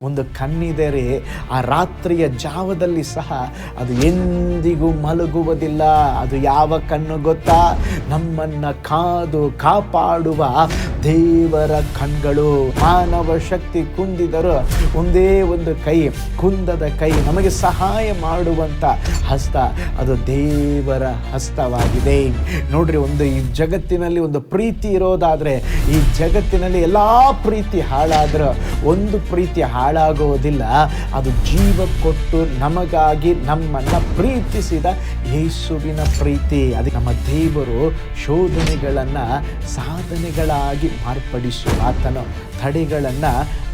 ಒಂದು ಕಣ್ಣಿದರೆ ಆ ರಾತ್ರಿಯ ಜಾವದಲ್ಲಿ ಸಹ ಅದು ಎಂದಿಗೂ ಮಲಗುವುದಿಲ್ಲ. ಅದು ಯಾವ ಕಣ್ಣು ಗೊತ್ತಾ? ನಮ್ಮನ್ನು ಕಾದು ಕಾಪಾಡುವ ದೇವರ ಕಣ್ಗಳು. ಮಾನವ ಶಕ್ತಿ ಕುಂದಿದರೂ ಒಂದೇ ಒಂದು ಕೈ, ಕುಂದದ ಕೈ, ನಮಗೆ ಸಹಾಯ ಮಾಡುವಂಥ ಹಸ್ತ, ಅದು ದೇವರ ಹಸ್ತವಾಗಿದೆ. ನೋಡ್ರಿ, ಈ ಜಗತ್ತಿನಲ್ಲಿ ಒಂದು ಪ್ರೀತಿ ಇರೋದಾದರೆ, ಈ ಜಗತ್ತಿನಲ್ಲಿ ಎಲ್ಲ ಪ್ರೀತಿ ಹಾಳಾದ್ರೆ ಒಂದು ಪ್ರೀತಿ ಹಾಳಾಗೋದಿಲ್ಲ. ಅದು ಜೀವ ಕೊಟ್ಟು ನಮಗಾಗಿ ನಮ್ಮನ್ನು ಪ್ರೀತಿಸಿದ ಯೇಸುವಿನ ಪ್ರೀತಿ. ಅದಕ್ಕೆ ನಮ್ಮ ದೇವರು ಶೋಧನೆಗಳನ್ನು ಸಾಧನೆಗಳಾಗಿ ಮಾರ್ಪಡಿಸುವ ಆತನು, ತಡೆಗಳನ್ನು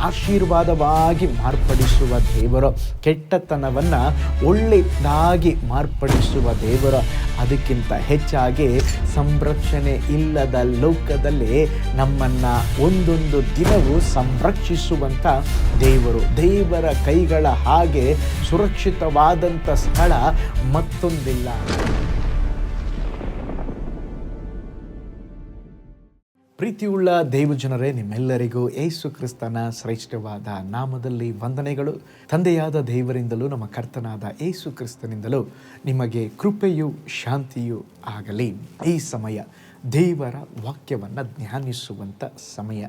ಆಶೀರ್ವಾದವಾಗಿ ಮಾರ್ಪಡಿಸುವ ದೇವರು, ಕೆಟ್ಟತನವನ್ನು ಒಳ್ಳೆಯದಾಗಿ ಮಾರ್ಪಡಿಸುವ ದೇವರು. ಅದಕ್ಕಿಂತ ಹೆಚ್ಚಾಗಿ ಸಂರಕ್ಷಣೆ ಇಲ್ಲದ ಲೋಕದಲ್ಲಿ ನಮ್ಮನ್ನು ಒಂದೊಂದು ದಿನವೂ ಸಂರಕ್ಷಿಸುವಂಥ ದೇವರು. ದೇವರ ಕೈಗಳ ಹಾಗೆ ಸುರಕ್ಷಿತವಾದಂಥ ಸ್ಥಳ ಮತ್ತೊಂದಿಲ್ಲ. ಪ್ರೀತಿಯುಳ್ಳ ದೇವಜನರೇ, ನಿಮ್ಮೆಲ್ಲರಿಗೂ ಯೇಸು ಕ್ರಿಸ್ತನ ಶ್ರೇಷ್ಠವಾದ ನಾಮದಲ್ಲಿ ವಂದನೆಗಳು. ತಂದೆಯಾದ ದೇವರಿಂದಲೂ ನಮ್ಮ ಕರ್ತನಾದ ಯೇಸು ಕ್ರಿಸ್ತನಿಂದಲೂ ನಿಮಗೆ ಕೃಪೆಯೂ ಶಾಂತಿಯೂ ಆಗಲಿ. ಈ ಸಮಯ ದೇವರ ವಾಕ್ಯವನ್ನು ಧ್ಯಾನಿಸುವಂಥ ಸಮಯ.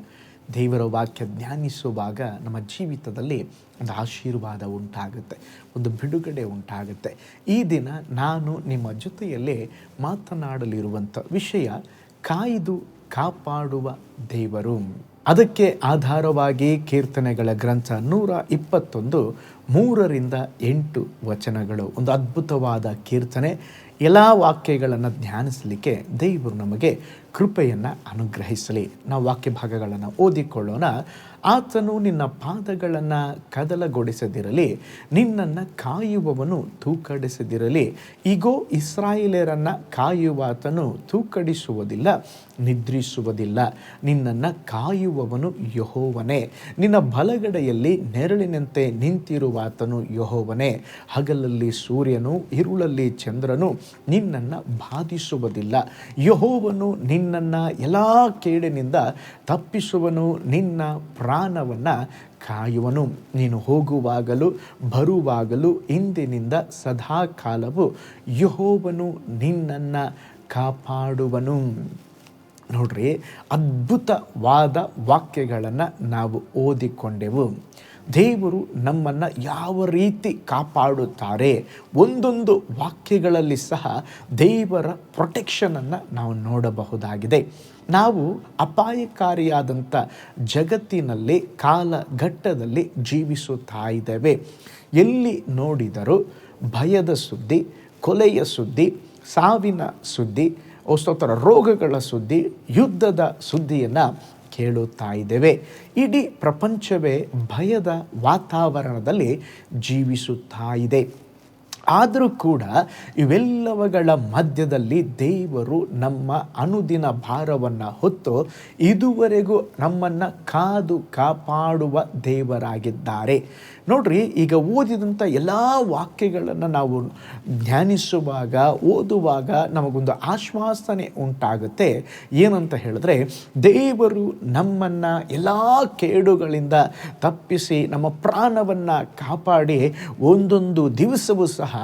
ದೇವರ ವಾಕ್ಯ ಧ್ಯಾನಿಸುವಾಗ ನಮ್ಮ ಜೀವಿತದಲ್ಲಿ ಒಂದು ಆಶೀರ್ವಾದ ಉಂಟಾಗುತ್ತೆ, ಒಂದು ಬಿಡುಗಡೆ ಉಂಟಾಗುತ್ತೆ. ಈ ದಿನ ನಾನು ನಿಮ್ಮ ಜೊತೆಯಲ್ಲಿ ಮಾತನಾಡಲಿರುವಂಥ ವಿಷಯ ಕಾಯ್ದು ಕಾಪಾಡುವ ದೇವರು. ಅದಕ್ಕೆ ಆಧಾರವಾಗಿ ಕೀರ್ತನೆಗಳ ಗ್ರಂಥ 121 3-8 ವಚನಗಳು. ಒಂದು ಅದ್ಭುತವಾದ ಕೀರ್ತನೆ. ಎಲ್ಲ ವಾಕ್ಯಗಳನ್ನು ಧ್ಯಾನಿಸಲಿಕ್ಕೆ ದೇವರು ನಮಗೆ ಕೃಪೆಯನ್ನು ಅನುಗ್ರಹಿಸಲಿ. ನಾವು ವಾಕ್ಯ ಭಾಗಗಳನ್ನು ಓದಿಕೊಳ್ಳೋಣ. ಆತನು ನಿನ್ನ ಪಾದಗಳನ್ನು ಕದಲಗೊಳಿಸದಿರಲಿ, ನಿನ್ನನ್ನು ಕಾಯುವವನು ತೂಕಡಿಸದಿರಲಿ. ಇಗೋ, ಇಸ್ರಾಯೇಲರನ್ನು ಕಾಯುವಾತನು ತೂಕಡಿಸುವುದಿಲ್ಲ, ನಿದ್ರಿಸುವುದಿಲ್ಲ. ನಿನ್ನನ್ನು ಕಾಯುವವನು ಯೆಹೋವನೇ. ನಿನ್ನ ಬಲಗಡೆಯಲ್ಲಿ ನೆರಳಿನಂತೆ ನಿಂತಿರುವಾತನು ಯೆಹೋವನೇ. ಹಗಲಲ್ಲಿ ಸೂರ್ಯನು, ಇರುಳಲ್ಲಿ ಚಂದ್ರನು ನಿನ್ನನ್ನು ಬಾಧಿಸುವುದಿಲ್ಲ. ಯೆಹೋವನು ನಿನ್ನನ್ನು ಎಲ್ಲ ಕೇಡಿನಿಂದ ತಪ್ಪಿಸುವನು, ನಿನ್ನ ಪ್ರಾಣವನ್ನು ಕಾಯುವನು. ನೀನು ಹೋಗುವಾಗಲೂ ಬರುವಾಗಲೂ ಇಂದಿನಿಂದ ಸದಾಕಾಲವು ಯೆಹೋವನು ನಿನ್ನನ್ನು ಕಾಪಾಡುವನು. ನೋಡ್ರಿ, ಅದ್ಭುತವಾದ ವಾಕ್ಯಗಳನ್ನು ನಾವು ಓದಿಕೊಂಡೆವು. ದೇವರು ನಮ್ಮನ್ನು ಯಾವ ರೀತಿ ಕಾಪಾಡುತ್ತಾರೆ, ಒಂದೊಂದು ವಾಕ್ಯಗಳಲ್ಲಿ ಸಹ ದೇವರ ಪ್ರೊಟೆಕ್ಷನನ್ನು ನಾವು ನೋಡಬಹುದಾಗಿದೆ. ನಾವು ಅಪಾಯಕಾರಿಯಾದಂಥ ಜಗತ್ತಿನಲ್ಲಿ ಕಾಲಘಟ್ಟದಲ್ಲಿ ಜೀವಿಸುತ್ತಾ ಇದ್ದೇವೆ. ಎಲ್ಲಿ ನೋಡಿದರೂ ಭಯದ ಸುದ್ದಿ, ಕೊಲೆಯ ಸುದ್ದಿ, ಸಾವಿನ ಸುದ್ದಿ, ಸ್ತೋತ್ರ, ರೋಗಗಳ ಸುದ್ದಿ, ಯುದ್ಧದ ಸುದ್ದಿಯನ್ನು ಕೇಳುತ್ತಾ ಇದ್ದೇವೆ. ಇಡೀ ಪ್ರಪಂಚವೇ ಭಯದ ವಾತಾವರಣದಲ್ಲಿ ಜೀವಿಸುತ್ತಾ ಇದೆ. ಆದರೂ ಕೂಡ ಇವೆಲ್ಲವುಗಳ ಮಧ್ಯದಲ್ಲಿ ದೇವರು ನಮ್ಮ ಅನುದಿನ ಭಾರವನ್ನು ಹೊತ್ತು ಇದುವರೆಗೂ ನಮ್ಮನ್ನು ಕಾದು ಕಾಪಾಡುವ ದೇವರಾಗಿದ್ದಾರೆ. ನೋಡ್ರಿ, ಈಗ ಓದಿದಂಥ ಎಲ್ಲ ವಾಕ್ಯಗಳನ್ನು ನಾವು ಧ್ಯಾನಿಸುವಾಗ, ಓದುವಾಗ ನಮಗೊಂದು ಆಶ್ವಾಸನೆ ಉಂಟಾಗುತ್ತೆ. ಏನಂತ ಹೇಳಿದ್ರೆ, ದೇವರು ನಮ್ಮನ್ನು ಎಲ್ಲ ಕೇಡುಗಳಿಂದ ತಪ್ಪಿಸಿ ನಮ್ಮ ಪ್ರಾಣವನ್ನು ಕಾಪಾಡಿ ಒಂದೊಂದು ದಿವಸವೂ ಸಹ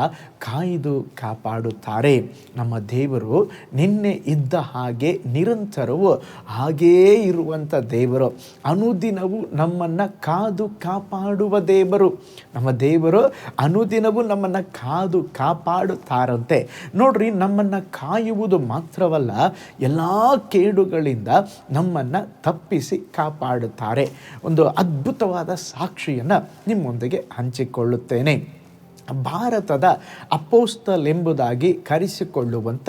ಕಾಯ್ದು ಕಾಪಾಡುತ್ತಾರೆ. ನಮ್ಮ ದೇವರು ನಿನ್ನೆ ಇದ್ದ ಹಾಗೆ ನಿರಂತರವೂ ಹಾಗೇ ಇರುವಂಥ ದೇವರು. ಅನುದಿನವೂ ನಮ್ಮನ್ನು ಕಾದು ಕಾಪಾಡುವ ದೇವರು. ನಮ್ಮ ದೇವರು ಅನುದಿನವೂ ನಮ್ಮನ್ನು ಕಾದು ಕಾಪಾಡುತ್ತಾರಂತೆ. ನೋಡ್ರಿ, ನಮ್ಮನ್ನು ಕಾಯುವುದು ಮಾತ್ರವಲ್ಲ, ಎಲ್ಲ ಕೇಡುಗಳಿಂದ ನಮ್ಮನ್ನು ತಪ್ಪಿಸಿ ಕಾಪಾಡುತ್ತಾರೆ. ಒಂದು ಅದ್ಭುತವಾದ ಸಾಕ್ಷಿಯನ್ನು ನಿಮ್ಮೊಂದಿಗೆ ಹಂಚಿಕೊಳ್ಳುತ್ತೇನೆ. ಭಾರತದ ಅಪೋಸ್ತಲ್ ಎಂಬುದಾಗಿ ಕರೆಸಿಕೊಳ್ಳುವಂಥ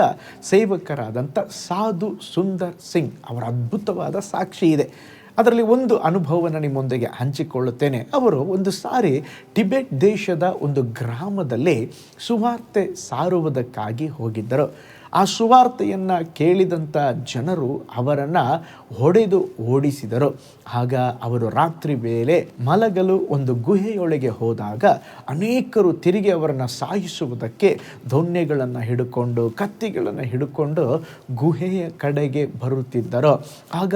ಸೇವಕರಾದಂಥ ಸಾಧು ಸುಂದರ್ ಸಿಂಗ್ ಅವರ ಅದ್ಭುತವಾದ ಸಾಕ್ಷಿ ಇದೆ. ಅದರಲ್ಲಿ ಒಂದು ಅನುಭವವನ್ನು ನಿಮ್ಮೊಂದಿಗೆ ಹಂಚಿಕೊಳ್ಳುತ್ತೇನೆ. ಅವರು ಒಂದು ಸಾರಿ ಟಿಬೆಟ್ ದೇಶದ ಒಂದು ಗ್ರಾಮದಲ್ಲಿ ಸುವಾರ್ತೆ ಸಾರುವುದಕ್ಕಾಗಿ ಹೋಗಿದ್ದರು. ಆ ಸುವಾರ್ತೆಯನ್ನು ಕೇಳಿದಂಥ ಜನರು ಅವರನ್ನು ಹೊಡೆದು ಓಡಿಸಿದರು. ಆಗ ಅವರು ರಾತ್ರಿ ವೇಳೆ ಮಲಗಲು ಒಂದು ಗುಹೆಯೊಳಗೆ ಹೋದಾಗ ಅನೇಕರು ತಿರುಗಿ ಅವರನ್ನು ಸಾಯಿಸುವುದಕ್ಕೆ ದೊಣ್ಣೆಗಳನ್ನು ಹಿಡ್ಕೊಂಡು ಕತ್ತಿಗಳನ್ನು ಹಿಡ್ಕೊಂಡು ಗುಹೆಯ ಕಡೆಗೆ ಬರುತ್ತಿದ್ದರು. ಆಗ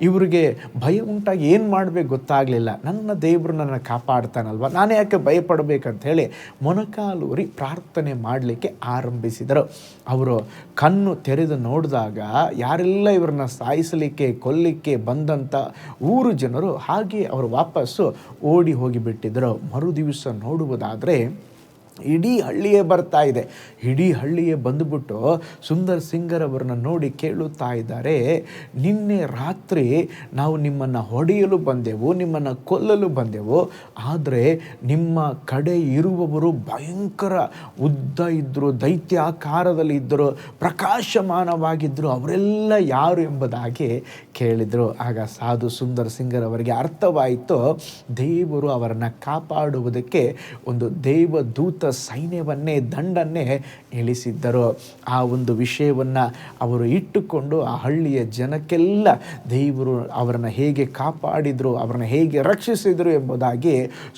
ಇವರಿಗೆ ಭಯ ಉಂಟಾಗಿ ಏನು ಮಾಡಬೇಕು ಗೊತ್ತಾಗಲಿಲ್ಲ. ನನ್ನ ದೇವರು ನನ್ನ ಕಾಪಾಡ್ತಾನಲ್ವ, ನಾನು ಯಾಕೆ ಭಯಪಡಬೇಕಂತ ಹೇಳಿ ಮೊಣಕಾಲೂರಿ ಪ್ರಾರ್ಥನೆ ಮಾಡಲಿಕ್ಕೆ ಆರಂಭಿಸಿದರು. ಅವರು ಕಣ್ಣು ತೆರೆದು ನೋಡಿದಾಗ ಯಾರೆಲ್ಲ ಇವರನ್ನ ಸಾಯಿಸಲಿಕ್ಕೆ ಕೊಲ್ಲಿಕ್ಕೆ ಬಂದಂಥ ಊರು ಜನರು ಹಾಗೆ ಅವರು ವಾಪಸ್ಸು ಓಡಿ ಹೋಗಿಬಿಟ್ಟಿದ್ದರು. ಮರುದಿವಸ ನೋಡುವುದಾದರೆ ಇಡೀ ಹಳ್ಳಿಯೇ ಬರ್ತಾ ಇದೆ. ಇಡೀ ಹಳ್ಳಿಯೇ ಬಂದುಬಿಟ್ಟು ಸುಂದರ್ ಸಿಂಗರವರನ್ನ ನೋಡಿ ಕೇಳುತ್ತಾ ಇದ್ದಾರೆ, ನಿನ್ನೆ ರಾತ್ರಿ ನಾವು ನಿಮ್ಮನ್ನು ಹೊಡೆಯಲು ಬಂದೆವು, ನಿಮ್ಮನ್ನು ಕೊಲ್ಲಲು ಬಂದೆವು, ಆದರೆ ನಿಮ್ಮ ಕಡೆ ಇರುವವರು ಭಯಂಕರ ಉದ್ದ ಇದ್ದರು, ದೈತ್ಯಾಕಾರದಲ್ಲಿ ಇದ್ದರು, ಪ್ರಕಾಶಮಾನವಾಗಿದ್ದರು, ಅವರೆಲ್ಲ ಯಾರು ಎಂಬುದಾಗಿ ಕೇಳಿದರು. ಆಗ ಸಾಧು ಸುಂದರ್ ಸಿಂಗರ್ ಅವರಿಗೆ ಅರ್ಥವಾಯಿತು, ದೇವರು ಅವರನ್ನು ಕಾಪಾಡುವುದಕ್ಕೆ ಒಂದು ದೇವದೂತ ಸೈನ್ಯವನ್ನೇ ದಂಡನ್ನೇ ಇಳಿಸಿದ್ದರು. ಆ ಒಂದು ವಿಷಯವನ್ನು ಅವರು ಇಟ್ಟುಕೊಂಡು ಆ ಹಳ್ಳಿಯ ಜನಕ್ಕೆಲ್ಲ ದೇವರು ಅವರನ್ನು ಹೇಗೆ ಕಾಪಾಡಿದರು, ಅವರನ್ನು ಹೇಗೆ ರಕ್ಷಿಸಿದರು ಎಂಬುದಾಗಿ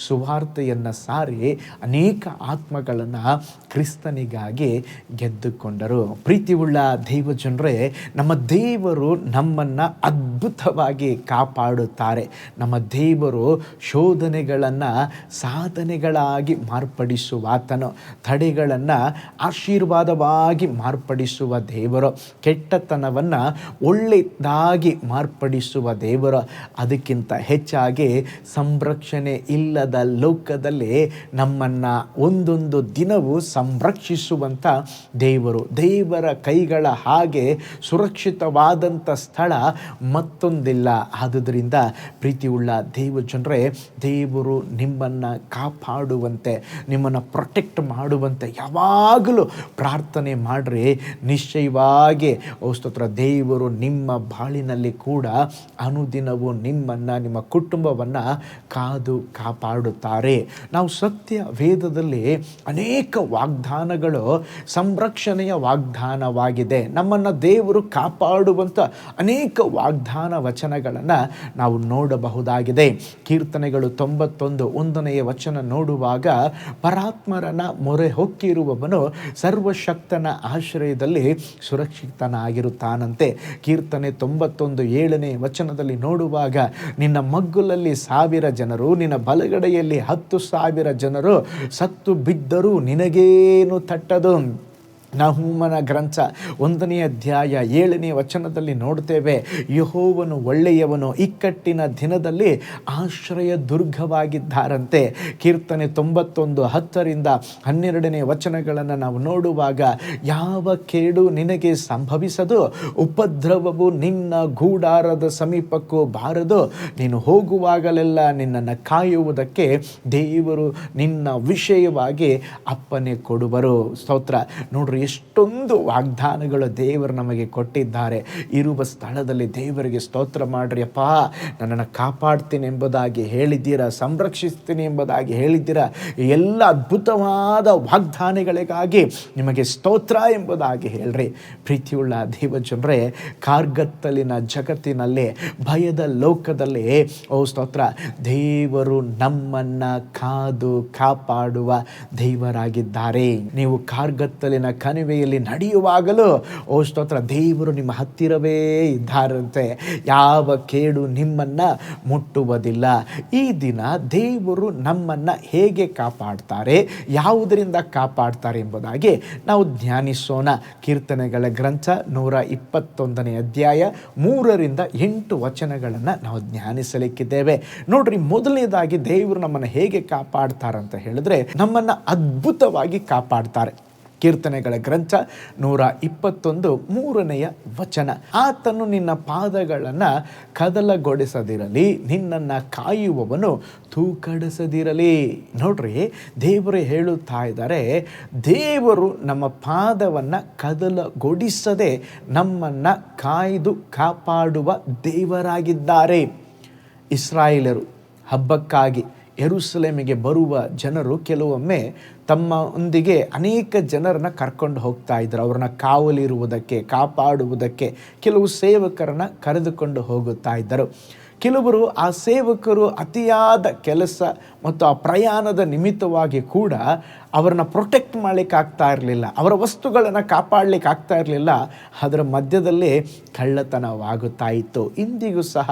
ಸುವಾರ್ತೆಯನ್ನು ಸಾರಿ ಅನೇಕ ಆತ್ಮಗಳನ್ನು ಕ್ರಿಸ್ತನಿಗಾಗಿ ಗೆದ್ದುಕೊಂಡರು. ಪ್ರೀತಿಯುಳ್ಳ ದೇವಜನರೇ, ನಮ್ಮ ದೇವರು ನಮ್ಮನ್ನು ಅದ್ಭುತವಾಗಿ ಕಾಪಾಡುತ್ತಾರೆ. ನಮ್ಮ ದೇವರು ಶೋಧನೆಗಳನ್ನು ಸಾಧನೆಗಳಾಗಿ ಮಾರ್ಪಡಿಸುವ ಆತನು, ತಡೆಗಳನ್ನು ಆಶೀರ್ವಾದವಾಗಿ ಮಾರ್ಪಡಿಸುವ ದೇವರು, ಕೆಟ್ಟತನವನ್ನು ಒಳ್ಳೆಯದಾಗಿ ಮಾರ್ಪಡಿಸುವ ದೇವರು. ಅದಕ್ಕಿಂತ ಹೆಚ್ಚಾಗಿ ಸಂರಕ್ಷಣೆ ಇಲ್ಲದ ಲೋಕದಲ್ಲಿ ನಮ್ಮನ್ನು ಒಂದೊಂದು ದಿನವೂ ಸಂರಕ್ಷಿಸುವಂಥ ದೇವರು. ದೇವರ ಕೈಗಳ ಹಾಗೆ ಸುರಕ್ಷಿತವಾದಂಥ ಸ್ಥಳ ಮತ್ತೊಂದಿಲ್ಲ. ಆದುದರಿಂದ ಪ್ರೀತಿಯುಳ್ಳ ದೇವಜನರೇ, ದೇವರು ನಿಮ್ಮನ್ನು ಕಾಪಾಡುವಂತೆ, ನಿಮ್ಮನ್ನು ಪ್ರೊಟೆಕ್ಟ್ ಮಾಡುವಂತೆ ಯಾವಾಗಲೂ ಪ್ರಾರ್ಥನೆ ಮಾಡಿರಿ. ನಿಶ್ಚಯವಾಗಿ ಸ್ತೋತ್ರ, ದೇವರು ನಿಮ್ಮ ಬಾಳಿನಲ್ಲಿ ಕೂಡ ಅನುದಿನವೂ ನಿಮ್ಮನ್ನು, ನಿಮ್ಮ ಕುಟುಂಬವನ್ನು ಕಾದು ಕಾಪಾಡುತ್ತಾರೆ. ನಾವು ಸತ್ಯ ವೇದದಲ್ಲಿ ಅನೇಕ ವಾಗ್ದಾನಗಳು ಸಂರಕ್ಷಣೆಯ ವಾಗ್ದಾನವಾಗಿದೆ. ನಮ್ಮನ್ನು ದೇವರು ಕಾಪಾಡುವಂಥ ಅನೇಕ ವಾಗ್ದಾನ ವಚನಗಳನ್ನು ನಾವು ನೋಡಬಹುದಾಗಿದೆ. ಕೀರ್ತನೆಗಳು 91 1ನೇ ವಚನ ನೋಡುವಾಗ, ಪರಾತ್ಮರನ ಮೊರೆ ಹೊಕ್ಕಿರುವವನು ಸರ್ವಶಕ್ತನ ಆಶ್ರಯದಲ್ಲಿ ಸುರಕ್ಷಿತನಾಗಿರುತ್ತಾನಂತೆ. ಕೀರ್ತನೆ 91 7ನೇ ವಚನದಲ್ಲಿ ನೋಡುವಾಗ, ನಿನ್ನ ಮಗ್ಗುಲಲ್ಲಿ 1000 ಜನರು, ನಿನ್ನ ಬಲಗಡೆಯಲ್ಲಿ 10,000 ಜನರು ಸತ್ತು ಬಿದ್ದರೂ ನಿನಗೇನು ತಟ್ಟದು. ನಹೂಮನ ಗ್ರಂಥ 1ನೇ ಅಧ್ಯಾಯ 7ನೇ ವಚನದಲ್ಲಿ ನೋಡ್ತೇವೆ, ಯೆಹೋವನು ಒಳ್ಳೆಯವನು, ಇಕ್ಕಟ್ಟಿನ ದಿನದಲ್ಲಿ ಆಶ್ರಯ ದುರ್ಗವಾಗಿದ್ದಾರಂತೆ. ಕೀರ್ತನೆ 91 10ರಿಂದ 12ನೇ ವಚನಗಳನ್ನು ನಾವು ನೋಡುವಾಗ, ಯಾವ ಕೇಡು ನಿನಗೆ ಸಂಭವಿಸದು, ಉಪದ್ರವವು ನಿನ್ನ ಗೂಡಾರದ ಸಮೀಪಕ್ಕೂ ಬಾರದು, ನೀನು ಹೋಗುವಾಗಲೆಲ್ಲ ನಿನ್ನನ್ನು ಕಾಯುವುದಕ್ಕೆ ದೇವರು ನಿನ್ನ ವಿಷಯವಾಗಿ ಅಪ್ಪನೆ ಕೊಡುವರು. ಸ್ತೋತ್ರ. ನೋಡ್ರಿ, ಎಷ್ಟೊಂದು ವಾಗ್ದಾನಗಳು ದೇವರು ನಮಗೆ ಕೊಟ್ಟಿದ್ದಾರೆ. ಇರುವ ಸ್ಥಳದಲ್ಲಿ ದೇವರಿಗೆ ಸ್ತೋತ್ರ ಮಾಡ್ರಿ. ಅಪ್ಪ, ನನ್ನನ್ನು ಕಾಪಾಡ್ತೀನಿ ಎಂಬುದಾಗಿ ಹೇಳಿದ್ದೀರಾ, ಸಂರಕ್ಷಿಸ್ತೀನಿ ಎಂಬುದಾಗಿ ಹೇಳಿದ್ದೀರಾ. ಎಲ್ಲ ಅದ್ಭುತವಾದ ವಾಗ್ದಾನಗಳಿಗಾಗಿ ನಿಮಗೆ ಸ್ತೋತ್ರ ಎಂಬುದಾಗಿ ಹೇಳ್ರಿ. ಪ್ರೀತಿಯುಳ್ಳ ದೇವಜನರೇ, ಕಾರ್ಗತ್ತಲಿನ ಜಗತ್ತಿನಲ್ಲಿ, ಭಯದ ಲೋಕದಲ್ಲಿ, ಸ್ತೋತ್ರ, ದೇವರು ನಮ್ಮನ್ನು ಕಾದು ಕಾಪಾಡುವ ದೇವರಾಗಿದ್ದಾರೆ. ನೀವು ಕಾರ್ಗತ್ತಲಿನ ಕಣಿವೆಯಲ್ಲಿ ನಡೆಯುವಾಗಲೂ ಸ್ತೋತ್ರ, ದೇವರು ನಿಮ್ಮ ಹತ್ತಿರವೇ ಇದ್ದಾರಂತೆ. ಯಾವ ಕೇಡು ನಿಮ್ಮನ್ನು ಮುಟ್ಟುವುದಿಲ್ಲ. ಈ ದಿನ ದೇವರು ನಮ್ಮನ್ನು ಹೇಗೆ ಕಾಪಾಡ್ತಾರೆ, ಯಾವುದರಿಂದ ಕಾಪಾಡ್ತಾರೆ ಎಂಬುದಾಗಿ ನಾವು ಧ್ಯಾನಿಸೋಣ. ಕೀರ್ತನೆಗಳ ಗ್ರಂಥ 121ನೇ ಅಧ್ಯಾಯ 3ರಿಂದ 8 ವಚನಗಳನ್ನು ನಾವು ಧ್ಯಾನಿಸಲಿಕ್ಕಿದ್ದೇವೆ. ನೋಡ್ರಿ, ಮೊದಲನೇದಾಗಿ ದೇವರು ನಮ್ಮನ್ನು ಹೇಗೆ ಕಾಪಾಡ್ತಾರಂತ ಹೇಳಿದ್ರೆ, ನಮ್ಮನ್ನು ಅದ್ಭುತವಾಗಿ ಕಾಪಾಡ್ತಾರೆ. ಕೀರ್ತನೆಗಳ ಗ್ರಂಥ 121 3ನೇ ವಚನ, ಆತನು ನಿನ್ನ ಪಾದಗಳನ್ನು ಕದಲಗೊಳಿಸದಿರಲಿ, ನಿನ್ನನ್ನು ಕಾಯುವವನು ತೂಕಡಿಸದಿರಲಿ. ನೋಡ್ರಿ, ದೇವರು ಹೇಳುತ್ತಾ ಇದ್ದಾರೆ, ದೇವರು ನಮ್ಮ ಪಾದವನ್ನು ಕದಲಗೊಳಿಸದೆ ನಮ್ಮನ್ನು ಕಾಯ್ದು ಕಾಪಾಡುವ ದೇವರಾಗಿದ್ದಾರೆ. ಇಸ್ರಾಯೇಲರು ಹಬ್ಬಕ್ಕಾಗಿ ಯೆರೂಸಲೇಮಿಗೆ ಬರುವ ಜನರು ಕೆಲವೊಮ್ಮೆ ತಮ್ಮೊಂದಿಗೆ ಅನೇಕ ಜನರನ್ನು ಕರ್ಕೊಂಡು ಹೋಗ್ತಾ ಇದ್ರು. ಅವ್ರನ್ನ ಕಾವಲಿರುವುದಕ್ಕೆ, ಕಾಪಾಡುವುದಕ್ಕೆ ಕೆಲವು ಸೇವಕರನ್ನು ಕರೆದುಕೊಂಡು ಹೋಗುತ್ತಾ ಇದ್ದರು. ಕೆಲವರು ಆ ಸೇವಕರು ಅತಿಯಾದ ಕೆಲಸ ಮತ್ತು ಆ ಪ್ರಯಾಣದ ನಿಮಿತ್ತವಾಗಿ ಕೂಡ ಅವರನ್ನ ಪ್ರೊಟೆಕ್ಟ್ ಮಾಡಲಿಕ್ಕೆ ಆಗ್ತಾ ಇರಲಿಲ್ಲ, ಅವರ ವಸ್ತುಗಳನ್ನು ಕಾಪಾಡಲಿಕ್ಕೆ ಆಗ್ತಾ ಇರಲಿಲ್ಲ. ಅದರ ಮಧ್ಯದಲ್ಲಿ ಕಳ್ಳತನವಾಗುತ್ತಾ ಇತ್ತು. ಇಂದಿಗೂ ಸಹ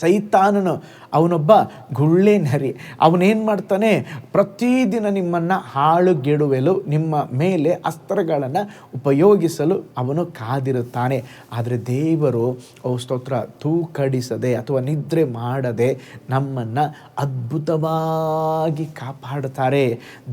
ಸೈತಾನನು, ಅವನೊಬ್ಬ ಗುಳ್ಳೆ ನರಿ, ಅವನೇನು ಮಾಡ್ತಾನೆ, ಪ್ರತಿದಿನ ನಿಮ್ಮನ್ನು ಹಾಳುಗೆಡುವೆಲು, ನಿಮ್ಮ ಮೇಲೆ ಅಸ್ತ್ರಗಳನ್ನು ಉಪಯೋಗಿಸಲು ಅವನು ಕಾದಿರುತ್ತಾನೆ. ಆದರೆ ದೇವರು ಸ್ತೋತ್ರ ತೂಕಡಿಸದೆ ಅಥವಾ ನಿದ್ರೆ ಮಾಡದೆ ನಮ್ಮನ್ನು ಅದ್ಭುತವಾಗಿ ಕಾಪಾಡುತ್ತಾರೆ.